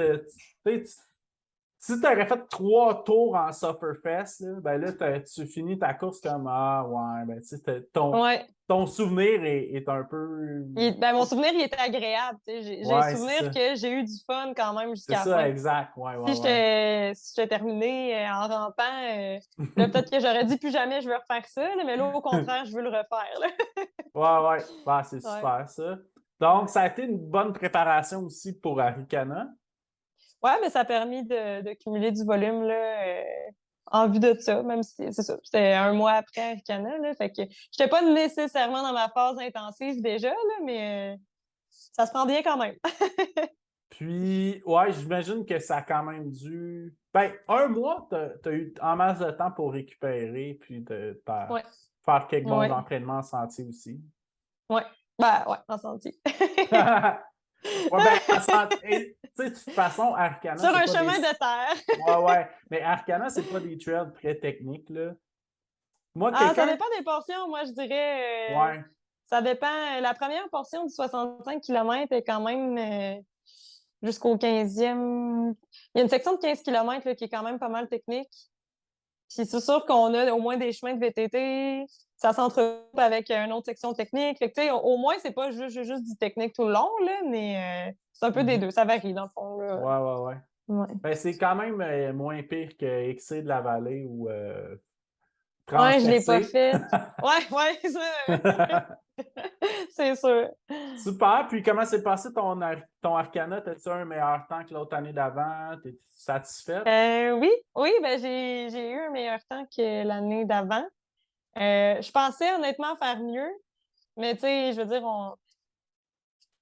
si tu aurais fait 3 tours en Sufferfest, là, ben là, tu finis ta course comme ah ouais, ben tu sais, Ouais. ton souvenir est un peu. Ben, mon souvenir, il était agréable. Tu sais. J'ai le Ouais, c'est souvenir ça. que j'ai eu du fun quand même C'est jusqu'à la ça, fin. exact. Ouais, ouais, Si ouais. j'étais terminée en rampant, là, peut-être que j'aurais dit plus jamais je veux refaire ça, là, mais là, au contraire, je veux le refaire. Là. Ouais, ouais. Bah, c'est Ouais. super ça. Donc, ça a été une bonne préparation aussi pour Arikana. Ouais, mais ça a permis de cumuler du volume là, en vue de ça, même si c'est ça. C'était un mois après Arcana, là. Fait que j'étais pas nécessairement dans ma phase intensive déjà, là, mais ça se prend bien quand même. Puis, ouais, j'imagine que ça a quand même dû. Ben, un mois, t'as eu en masse de temps pour récupérer, puis Ouais, faire quelques bons ouais, entraînements en sentier aussi. ouais. Ben ouais, en sentier. Ouais, ben, tu sais, de toute façon, Arcana, Sur c'est un pas des. chemin de terre. Ouais, ouais. Mais Arcana, c'est pas des trails très techniques, là. Moi, Ah, ça quelqu'un. dépend des portions, moi je dirais. Ouais. Ça dépend. La première portion du 65 km est quand même jusqu'au 15e. Il y a une section de 15 km là, qui est quand même pas mal technique. Puis c'est sûr qu'on a au moins des chemins de VTT. Ça s'entrecoupe avec une autre section technique. Fait que, tu sais, au moins, c'est pas juste du technique tout le long, là, mais c'est un peu des Mhm. deux. Ça varie, dans le fond. Là. Ouais, ouais, ouais. Ouais. Ben, c'est quand même moins pire que Excès de la Vallée ou Ouais, je l'ai pas Transpercé. fait. Ouais, ouais, ça. C'est sûr. Super. Puis comment s'est passé ton Arcana? T'as-tu un meilleur temps que l'autre année d'avant? T'es satisfaite? Oui, oui, ben j'ai eu un meilleur temps que l'année d'avant. Je pensais honnêtement faire mieux, mais tu sais, je veux dire,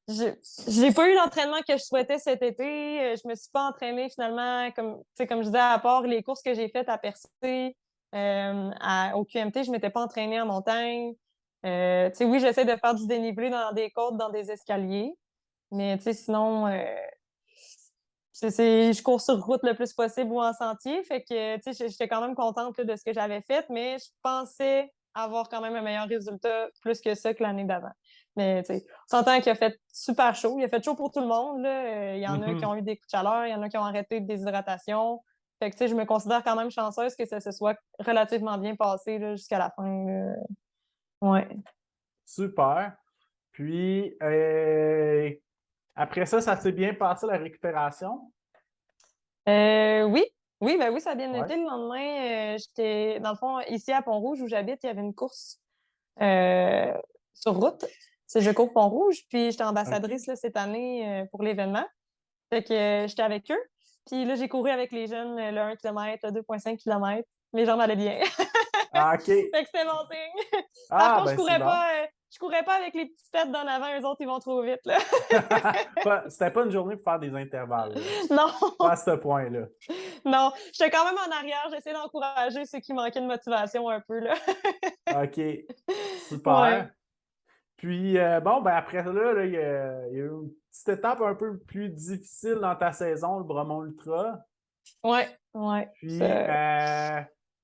j'ai pas eu l'entraînement que je souhaitais cet été. Je me suis pas entraînée finalement, comme, tu sais, comme je disais, à part les courses que j'ai faites à Percé, au QMT, je m'étais pas entraînée en montagne. Tu sais, oui, j'essaie de faire du dénivelé dans des côtes, dans des escaliers, mais tu sais, sinon, je cours sur route le plus possible ou en sentier. Fait que, tu sais, j'étais quand même contente là, de ce que j'avais fait, mais je pensais avoir quand même un meilleur résultat plus que ça que l'année d'avant. Mais, tu sais, on s'entend qu'il a fait super chaud. Il a fait chaud pour tout le monde, là. Il y en a qui Mhm. ont eu des coups de chaleur, il y en a qui ont arrêté de déshydratation. Fait que, tu sais, je me considère quand même chanceuse que ça se soit relativement bien passé là, jusqu'à la fin. Là. Ouais. Super. Puis, après ça s'est bien passé la récupération? Oui, oui, ben oui, ça a bien Ouais. été. Le lendemain, j'étais, dans le fond, ici à Pont-Rouge, où j'habite, il y avait une course euh, sur route. C'est Je cours Pont-Rouge, puis j'étais ambassadrice OK. là, cette année pour l'événement. Fait que j'étais avec eux. Puis là, j'ai couru avec les jeunes le 1 km, le 2,5 km. Mes jambes allaient bien. Ah, OK. Fait que c'était mon signe. Par Ah, contre, ben c'est bon. je courais pas avec les petites têtes d'en avant, eux autres, ils vont trop vite, là. C'était pas une journée pour faire des intervalles, là. Non, Pas à ce point-là. non. J'étais quand même en arrière. J'essayais d'encourager ceux qui manquaient de motivation un peu, là. OK. Ouais. Super. Puis, bon, ben après là, il y a eu une petite étape un peu plus difficile dans ta saison, le Bromont Ultra. Ouais, ouais. Puis,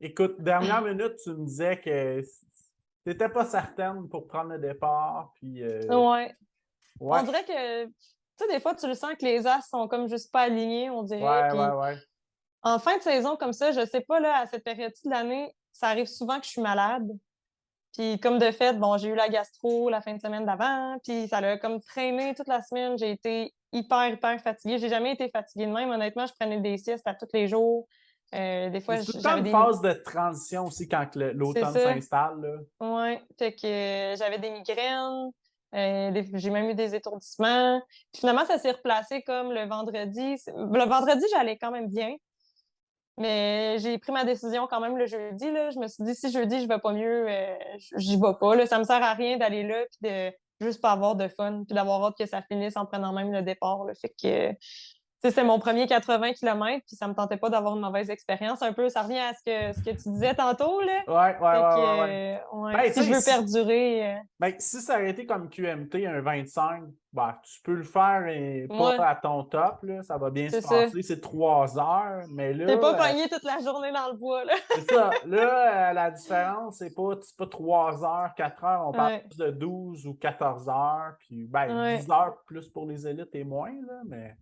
écoute, dernière minute, tu me disais que tu n'étais pas certaine pour prendre le départ. Puis, Ouais. On ouais, dirait que, tu sais, des fois, tu le sens que les as sont comme juste pas alignés, on dirait. ouais, ouais, Puis, ouais. en fin de saison comme ça, je sais pas, là, à cette période-ci de l'année, ça arrive souvent que je suis malade. Puis comme de fait, bon, j'ai eu la gastro la fin de semaine d'avant, puis ça l'a comme traîné toute la semaine. J'ai été hyper, hyper fatiguée. J'ai jamais été fatiguée de même. Honnêtement, je prenais des siestes à tous les jours. Des Mais fois, c'est tout le temps j'avais une des... phase de transition aussi quand C'est l'automne ça. s'installe, là. Ouais. Fait que j'avais des migraines. J'ai même eu des étourdissements. Puis finalement, ça s'est replacé comme le vendredi. Le vendredi, j'allais quand même bien. Mais j'ai pris ma décision quand même le jeudi. Là. Je me suis dit, si jeudi, je vais pas mieux, j'y vais pas. Là. Ça me sert à rien d'aller là puis de juste pas avoir de fun puis d'avoir hâte que ça finisse en prenant même le départ. Là. Fait que, tu sais, c'est mon premier 80 km puis ça me tentait pas d'avoir une mauvaise expérience. Un peu, ça revient à ce que tu disais tantôt. Là. Ouais, ouais, ouais, Fait que, ouais, ouais. ouais, Ben, tu si je sais, veux perdurer, ben, si ça aurait été comme QMT, un 25, ben, tu peux le faire et pas moi, à ton top, là, ça va bien se c'est ça. passer. C'est 3 heures, mais T'es pas là, pogné toute la journée dans le bois. Là. c'est ça. Là, la différence, c'est pas 3 heures, 4 heures, on parle Ouais, plus de 12 ou 14 heures, puis ben, ouais. 10 heures plus pour les élites et moins, là, mais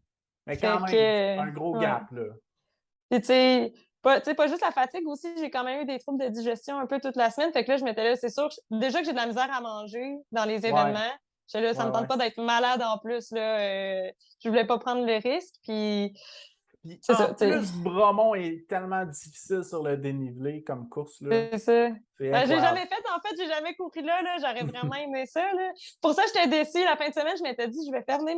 quand Fait même, c'est que, un gros ouais. gap, là. Puis, tu sais, pas juste la fatigue aussi, j'ai quand même eu des troubles de digestion un peu toute la semaine. Fait que là, je m'étais là, c'est sûr, déjà que j'ai de la misère à manger dans les Ouais, événements. J'étais là, ça ouais, me tente ouais. pas d'être malade en plus, là. Je voulais pas prendre le risque. Puis, Puis c'est en ça, tu sais. plus, Bromont est tellement difficile sur le dénivelé comme course, là. C'est ça. C'est Ben, j'ai incroyable. jamais fait, en fait, j'ai jamais couru là, là. J'aurais vraiment aimé ça, là. Pour ça, j'étais déçue. La fin de semaine, je m'étais dit, je vais fermer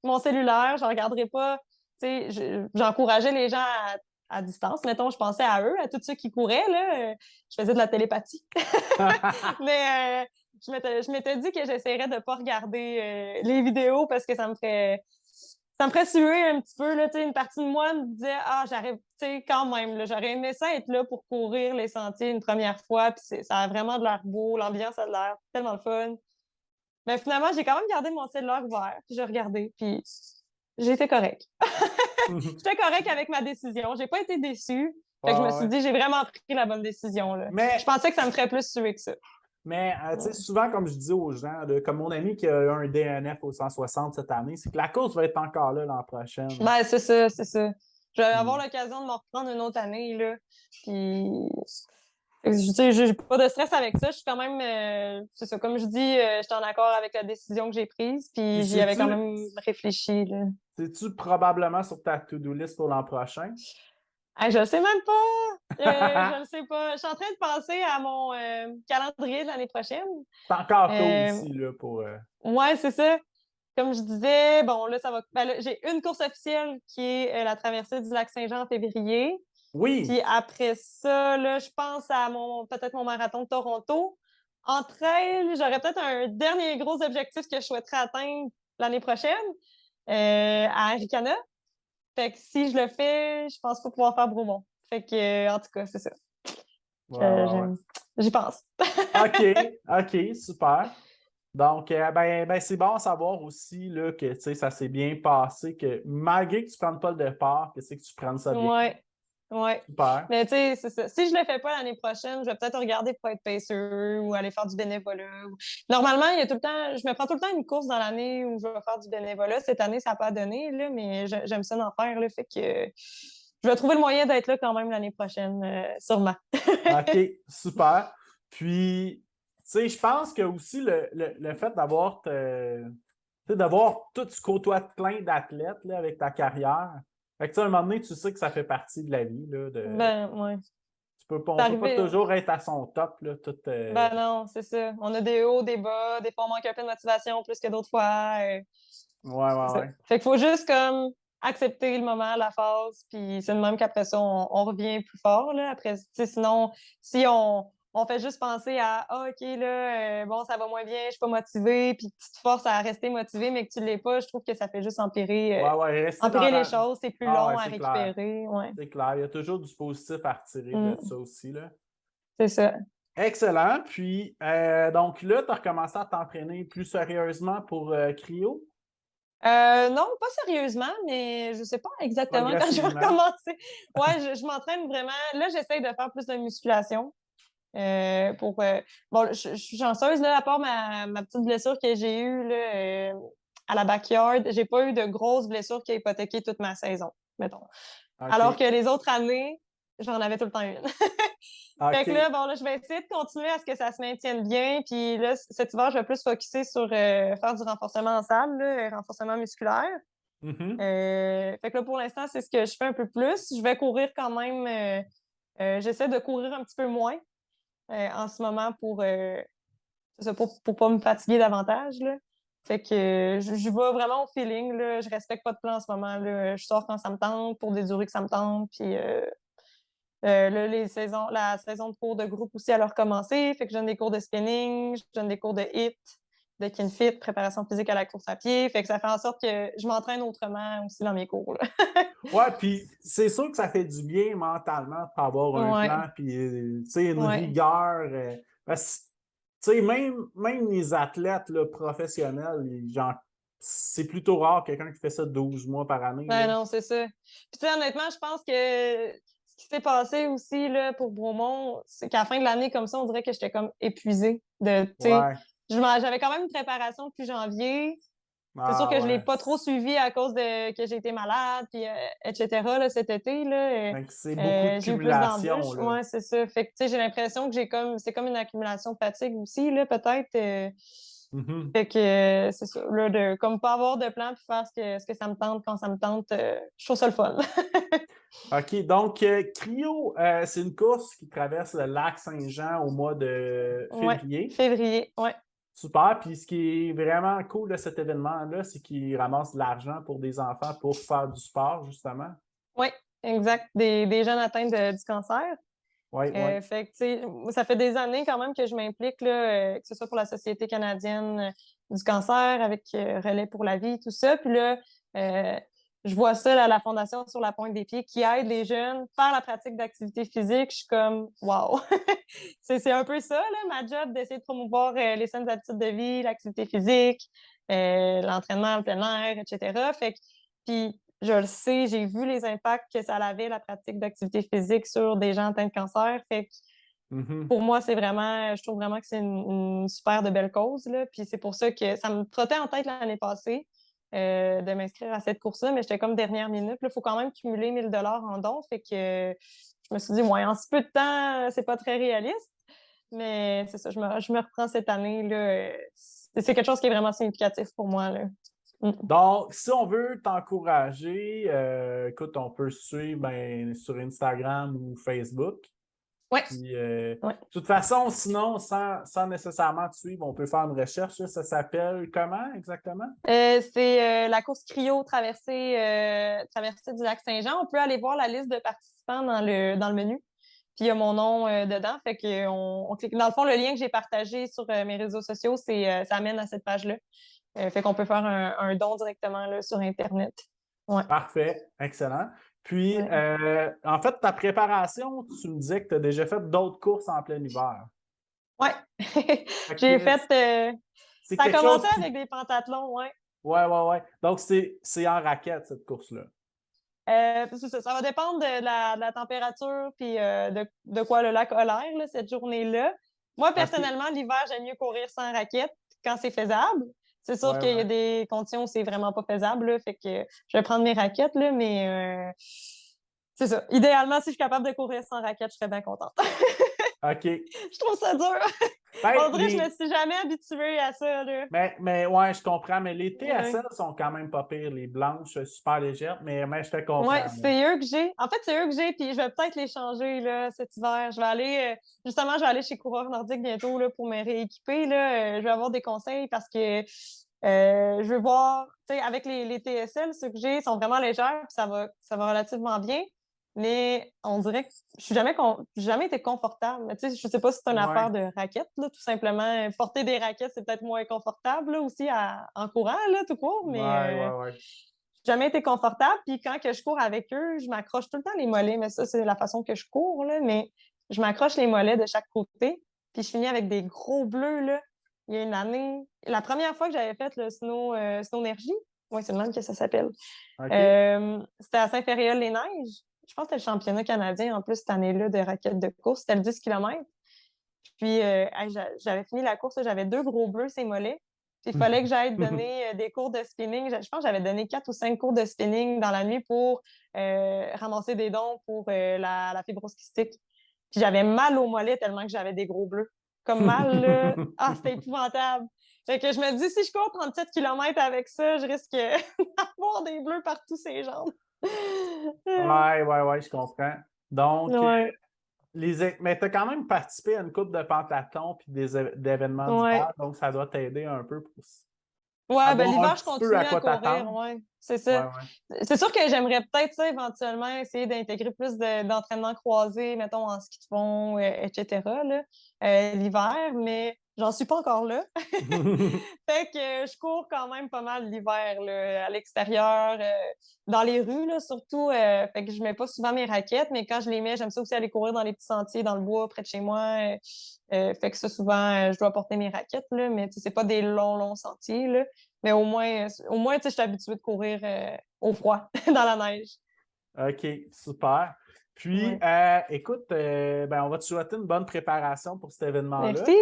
mon cellulaire, je regarderai pas. Tu sais, j'encourageais les gens à distance. Mettons, je pensais à eux, à tous ceux qui couraient, là. Je faisais de la télépathie. Mais je m'étais dit que j'essaierais de pas regarder les vidéos parce que ça me ferait suer un petit peu, là, tu sais, une partie de moi me disait, ah, j'arrive, tu sais, quand même, là, j'aurais aimé ça être là pour courir les sentiers une première fois, puis ça a vraiment de l'air beau, l'ambiance a de l'air tellement le fun. Mais finalement, j'ai quand même gardé mon cellulaire ouvert, puis j'ai regardé, puis j'ai été correcte. J'étais correcte avec ma décision, j'ai pas été déçue. Fait que je me Ouais, suis ouais. dit, j'ai vraiment pris la bonne décision, là. Je Mais, pensais que ça me ferait plus suer que ça. tu sais, souvent, comme je dis aux gens, là, comme mon ami qui a eu un DNF au 160 cette année, c'est que la course va être encore là l'an prochain. Ben, c'est ça, c'est ça. Je vais avoir Puis, l'occasion de me reprendre une autre année, là. Puis, tu sais, j'ai pas de stress avec ça. Je suis quand même, c'est ça, comme je dis, j'étais en accord avec la décision que j'ai prise, puis puis j'y avais quand même réfléchi, là. c'est-tu probablement sur ta to-do list pour l'an prochain? Hey, je le sais même pas! Je le sais pas. Je suis en train de penser à mon calendrier de l'année prochaine. C'est encore tôt Euh, aussi, là, pour... ouais, c'est ça. Comme je disais, bon, là, ça va. Ben, là, j'ai une course officielle qui est la traversée du lac Saint-Jean en février. Oui! Puis après ça, là, je pense à peut-être mon marathon de Toronto. Entre elles, j'aurais peut-être un dernier gros objectif que je souhaiterais atteindre l'année prochaine à Aricana. Fait que si je le fais, je pense pas pouvoir faire Bromont. Fait que, en tout cas, c'est ça. Ouais, ouais, ouais. J'y pense. OK, OK, super. Donc, ben, c'est bon à savoir aussi là, que tu sais, ça s'est bien passé, que malgré que tu ne prennes pas le départ, que c'est que tu prennes ça bien. Ouais, ouais. Super. Mais tu sais, c'est ça. Si je le fais pas l'année prochaine, je vais peut-être regarder pour être pacer ou aller faire du bénévolat. Normalement, il y a tout le temps, je me prends tout le temps une course dans l'année où je vais faire du bénévolat. Cette année, ça n'a pas donné, là, mais j'aime ça d'en faire, là, fait que je vais trouver le moyen d'être là quand même l'année prochaine, sûrement. OK, super. Puis, tu sais, je pense que aussi le fait d'avoir tout, tu côtoies plein d'athlètes là, avec ta carrière. Fait que, tu sais, à un moment donné, tu sais que ça fait partie de la vie. Là, Ben, ouais. on C'est peut pas arrivé. toujours être à son top. Là, Ben non, c'est ça. On a des hauts, des bas. Des fois, on manque un peu de motivation plus que d'autres fois. Ouais, C'est ça. ouais. Fait qu'il faut juste comme accepter le moment, la phase, puis c'est de même qu'après ça, on revient plus fort. Là. Après, sinon, si on fait juste penser à ah, OK, là, bon, ça va moins bien, je suis pas motivée, puis que tu te forces à rester motivé, mais que tu l'es pas, je trouve que ça fait juste Ouais, ouais, rester dans empirer les la. choses, c'est plus Ah ouais, long à c'est clair. récupérer. Ouais. C'est clair. Il y a toujours du positif à retirer de Mm, ça aussi. Là. c'est ça. Excellent. Puis, donc là, tu as recommencé à t'entraîner plus sérieusement pour Cryo, Non, pas sérieusement, mais je sais pas exactement quand je vais progressivement. recommencer. Ouais, je m'entraîne vraiment. Là, j'essaye de faire plus de musculation. Bon, je suis chanceuse, là, à part ma petite blessure que j'ai eue là, à la backyard, j'ai pas eu de grosses blessures qui a hypothéqué toute ma saison, mettons. Alors OK. que les autres années, j'en avais tout le temps une. Fait que là, OK. bon, là, je vais essayer de continuer à ce que ça se maintienne bien. Puis là, cet hiver, je vais plus focusser sur faire du renforcement en salle, là, renforcement musculaire. Mhm. Fait que là, pour l'instant, c'est ce que je fais un peu plus. Je vais courir quand même. J'essaie de courir un petit peu moins en ce moment c'est ça, pour pas me fatiguer davantage. Là. Fait que je vais vraiment au feeling. Là. Je respecte pas de plan en ce moment. Là. Je sors quand ça me tente, pour des durées que ça me tente. Puis là, la saison de cours de groupe aussi, elle a recommencé. Fait que je donne des cours de spinning, je donne des cours de HIIT, de kinfit, préparation physique à la course à pied. Fait que ça fait en sorte que je m'entraîne autrement aussi dans mes cours. Là. Ouais, puis c'est sûr que ça fait du bien mentalement de pas avoir un Ouais, plan, puis tu sais, une ouais. rigueur. Parce que, tu sais, même les athlètes là, professionnels, genre, c'est plutôt rare quelqu'un qui fait ça 12 mois par année. Là. Ben non, c'est ça. Puis tu sais, honnêtement, je pense que ce qui s'est passé aussi là, pour Bromont, c'est qu'à la fin de l'année, comme ça, on dirait que j'étais comme épuisée de, tu sais, Ouais. j'avais quand même une préparation depuis janvier. C'est sûr Ah que je l'ai ouais. pas trop suivi à cause de que j'ai été malade, puis etc. Là, cet été là, Fait que c'est beaucoup de j'ai eu plus cumulation, d'embûches. là. Ouais, c'est ça. Fait que tu sais, j'ai l'impression que c'est comme une accumulation de fatigue aussi là, peut-être. Mhm. Fait que c'est ça, là, de comme pas avoir de plan puis faire ce que ça me tente quand ça me tente, je trouve ça le fun. OK, donc Cryo, c'est une course qui traverse le lac Saint-Jean au mois de Ouais, février. février, ouais. Super. Puis ce qui est vraiment cool de cet événement-là, c'est qu'il ramasse de l'argent pour des enfants pour faire du sport, justement. Oui, exact. Des jeunes atteints du cancer. Oui, oui. Fait que, tu sais, ça fait des années quand même que je m'implique, là, que ce soit pour la Société canadienne du cancer, avec Relais pour la vie, tout ça. Puis là, euh, je vois ça, là, la Fondation Sur la pointe des pieds, qui aide les jeunes à faire la pratique d'activité physique. Je suis comme, wow! C'est un peu ça, là, ma job, d'essayer de promouvoir les saines habitudes de vie, l'activité physique, l'entraînement en plein air, etc. Fait que, puis, je le sais, j'ai vu les impacts que ça avait, la pratique d'activité physique sur des gens atteints de cancer. Fait que Mhm. pour moi, je trouve vraiment que c'est une super de belle cause. Là. Puis c'est pour ça que ça me trottait en tête l'année passée de m'inscrire à cette course-là, mais j'étais comme dernière minute. Il faut quand même cumuler 1000 $ en dons. Fait que je me suis dit, ouais, en si peu de temps, c'est pas très réaliste. Mais c'est ça, je me reprends cette année. Là. C'est quelque chose qui est vraiment significatif pour moi. Là. Mm. Donc, si on veut t'encourager, écoute, on peut se suivre ben, sur Instagram ou Facebook. Ouais, Puis, ouais. de toute façon, sinon, sans nécessairement te suivre, on peut faire une recherche. Là. Ça s'appelle comment exactement? C'est la course cryo traversée du lac Saint-Jean. On peut aller voir la liste de participants dans le menu. Puis il y a mon nom dedans. Fait que on clique. Dans le fond, le lien que j'ai partagé sur mes réseaux sociaux, ça amène à cette page-là. Fait qu'on peut faire un don directement là, sur Internet. Ouais. Parfait, excellent. Puis, Ouais. en fait, ta préparation, tu me disais que tu as déjà fait d'autres courses en plein hiver. Ouais. Fait J'ai que fait. c'est Ça a quelque commencé chose qui. avec des pentathlons, ouais. Ouais, ouais, ouais. Donc, c'est en raquette, cette course-là. C'est ça, ça va dépendre de la température puis de quoi le lac a l'air là, cette journée-là. Moi, OK. personnellement, l'hiver, j'aime mieux courir sans raquette quand c'est faisable. C'est sûr Ouais, qu'il y a ouais. des conditions où c'est vraiment pas faisable, là, fait que je vais prendre mes raquettes, là, mais c'est ça. Idéalement, si je suis capable de courir sans raquette, je serais bien contente. OK. Je trouve ça dur. Ben, On dirait que je me suis jamais habituée à ça, là. mais ouais, je comprends. Mais les Ouais. TSL sont quand même pas pires, les blanches, super légères, mais je te Ouais, comprends. c'est eux que j'ai. En fait, c'est eux que j'ai, puis je vais peut-être les changer là, cet hiver. Je vais aller, justement, je vais aller chez Coureur Nordique bientôt là, pour me rééquiper. Là. Je vais avoir des conseils parce que je veux voir, tu sais, avec les TSL, ceux que j'ai sont vraiment légères, puis ça va relativement bien. Mais on dirait que j'ai jamais été confortable. Mais tu sais, je sais pas si c'est une Ouais, affaire de raquettes, là, tout simplement. Porter des raquettes, c'est peut-être moins confortable là, aussi en courant, là, tout court, ouais, mais ouais, ouais. j'ai jamais été confortable. Puis quand que je cours avec eux, je m'accroche tout le temps les mollets. Mais ça, c'est la façon que je cours, là. Mais je m'accroche les mollets de chaque côté. Puis je finis avec des gros bleus, là. Il y a une année, la première fois que j'avais fait le Snownergy, oui, c'est le même que ça s'appelle. OK. C'était à Saint-Féréol-les-Neiges. Je pense que c'était le championnat canadien, en plus, cette année-là, de raquettes de course. C'était le 10 km. Puis, hey, j'avais fini la course, j'avais 2 gros bleus, ces mollets. Puis, il fallait que j'aille donner des cours de spinning. Je pense que j'avais donné 4 ou 5 cours de spinning dans la nuit pour ramasser des dons pour la fibrose kystique. Puis, j'avais mal aux mollets tellement que j'avais des gros bleus. Comme mal, là. Ah, c'était épouvantable. Fait que je me dis, si je cours 37 km avec ça, je risque d'avoir des bleus partout ces jambes. Ouais, ouais, ouais, je comprends. Donc, Ouais, mais tu as quand même participé à une coupe de pentathlon puis d'événements ouais. d'hiver, donc ça doit t'aider un peu pour Ouais, ben savoir un l'hiver, je petit peu à continue à quoi courir, t'attendre. ouais. C'est Ouais, ça. C'est sûr que j'aimerais peut-être ça éventuellement essayer d'intégrer plus d'entraînement croisé, mettons en ski de fond, etc. là, l'hiver, mais j'en suis pas encore là. ouais. Fait que je cours quand même pas mal l'hiver là, à l'extérieur, dans les rues là, surtout. Fait que je mets pas souvent mes raquettes, mais quand je les mets, j'aime ça aussi aller courir dans les petits sentiers, dans le bois, près de chez moi. Fait que ça, souvent, je dois porter mes raquettes, là, mais c'est pas des longs, longs sentiers. Là. Mais au moins je suis habituée de courir au froid, dans la neige. OK, super. Puis, Ouais. écoute, ben, on va te souhaiter une bonne préparation pour cet événement-là. Merci.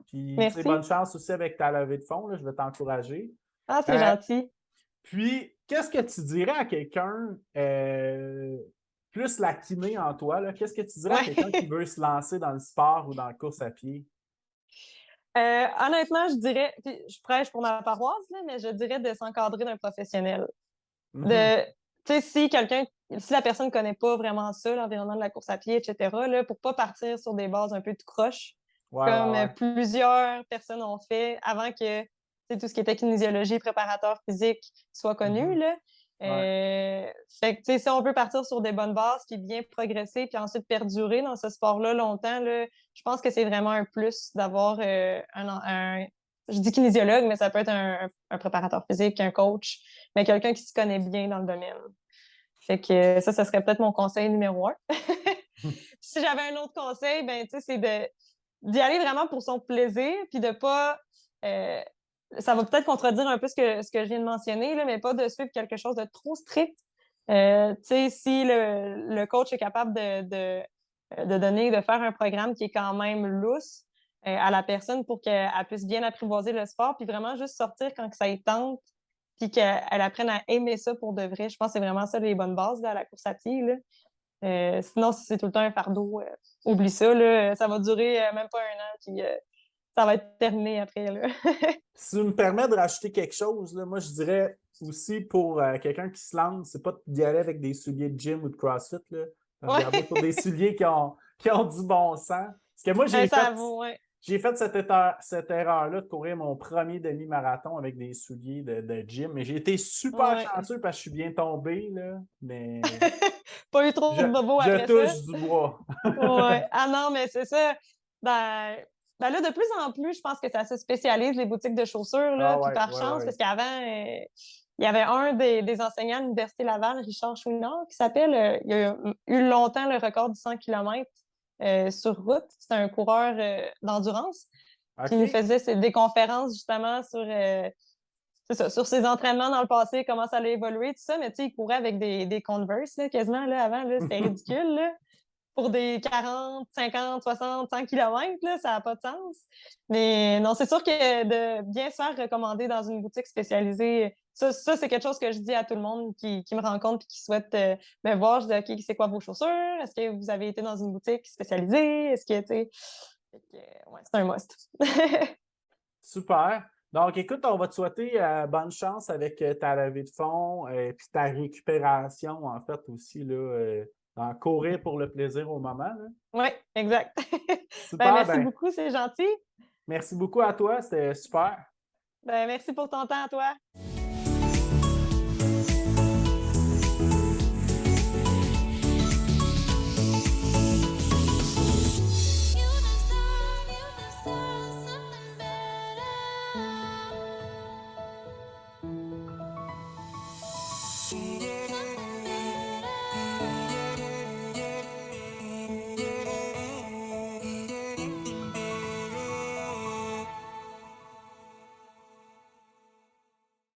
Puis, tu sais, bonne Merci. chance aussi avec ta levée de fonds, là, je vais t'encourager. Ah, c'est Euh, gentil. Puis, qu'est-ce que tu dirais à quelqu'un, plus la kiné en toi, là, qu'est-ce que tu dirais à quelqu'un qui Ouais. veut se lancer dans le sport ou dans la course à pied? Honnêtement, je dirais, puis je prêche pour ma paroisse, là, mais je dirais de s'encadrer d'un professionnel. Mhm. De, tu sais, si la personne ne connaît pas vraiment ça, l'environnement de la course à pied, etc., là, pour pas partir sur des bases un peu de croche, Ouais, ouais, comme ouais. plusieurs personnes ont fait avant que tout ce qui était kinésiologie, préparateur physique soit connu, Mhm. là. Ouais. Fait que, tu sais, si on veut partir sur des bonnes bases, puis bien progresser, puis ensuite perdurer dans ce sport-là longtemps, là, je pense que c'est vraiment un plus d'avoir je dis kinésiologue, mais ça peut être un préparateur physique, un coach, mais quelqu'un qui se connaît bien dans le domaine. Fait que ça serait peut-être mon conseil numéro 1. Si j'avais un autre conseil, ben, tu sais, c'est d'y aller vraiment pour son plaisir, puis de pas. euh, Ça va peut-être contredire un peu ce que je viens de mentionner, là, mais pas de suivre quelque chose de trop strict. Tu sais, si le coach est capable de donner, de faire un programme qui est quand même lousse à la personne pour qu'elle puisse bien apprivoiser le sport, puis vraiment juste sortir quand que ça y tente, puis qu'elle apprenne à aimer ça pour de vrai. Je pense que c'est vraiment ça les bonnes bases là, à la course à pied. Là. Sinon, si c'est tout le temps un fardeau, oublie ça, là, ça va durer même pas 1 an, puis ça va être terminé après. Là. Si tu me permets de rajouter quelque chose, là, moi je dirais aussi pour quelqu'un qui se lance, c'est pas d'y aller avec des souliers de gym ou de CrossFit. Là. Regardez pour des Ouais, souliers qui ont du bon sens. Parce que moi, ça vaut, ouais. j'ai fait cette erreur-là de courir mon premier demi-marathon avec des souliers de gym. Mais j'ai été super Ouais. chanceux parce que je suis bien tombé, là. Mais Pas eu trop je, de bobos je après ça. touche du bois. Ouais. Ah non, mais c'est ça. Ben, là, de plus en plus, je pense que ça se spécialise, les boutiques de chaussures, Ah là, puis ouais, par ouais, chance, ouais. parce qu'avant, il y avait un des enseignants à l'Université Laval, Richard Chouinard, qui s'appelle, il a eu longtemps le record du 100 km sur route. C'était un coureur d'endurance. Puis il nous OK. faisait des conférences justement sur, c'est ça, sur ses entraînements dans le passé, comment ça allait évoluer, tout ça. Mais tu sais, il courait avec des Converse, là, quasiment, là, avant, là, c'était ridicule, là. pour des 40, 50, 60, 100 km, là, ça n'a pas de sens. Mais non, c'est sûr que de bien se faire recommander dans une boutique spécialisée, ça c'est quelque chose que je dis à tout le monde qui me rencontre et qui souhaite me voir. Je dis, OK, c'est quoi vos chaussures? Est-ce que vous avez été dans une boutique spécialisée? Est-ce que, tu sais... Ouais, c'est un must. Super. Donc, écoute, on va te souhaiter bonne chance avec ta levée de fonds et puis ta récupération, en fait, aussi, là, en courir pour le plaisir au moment. Oui, exact. Ben, Super, merci ben, beaucoup, c'est gentil. merci beaucoup à toi, c'était super. Ben, merci pour ton temps à toi.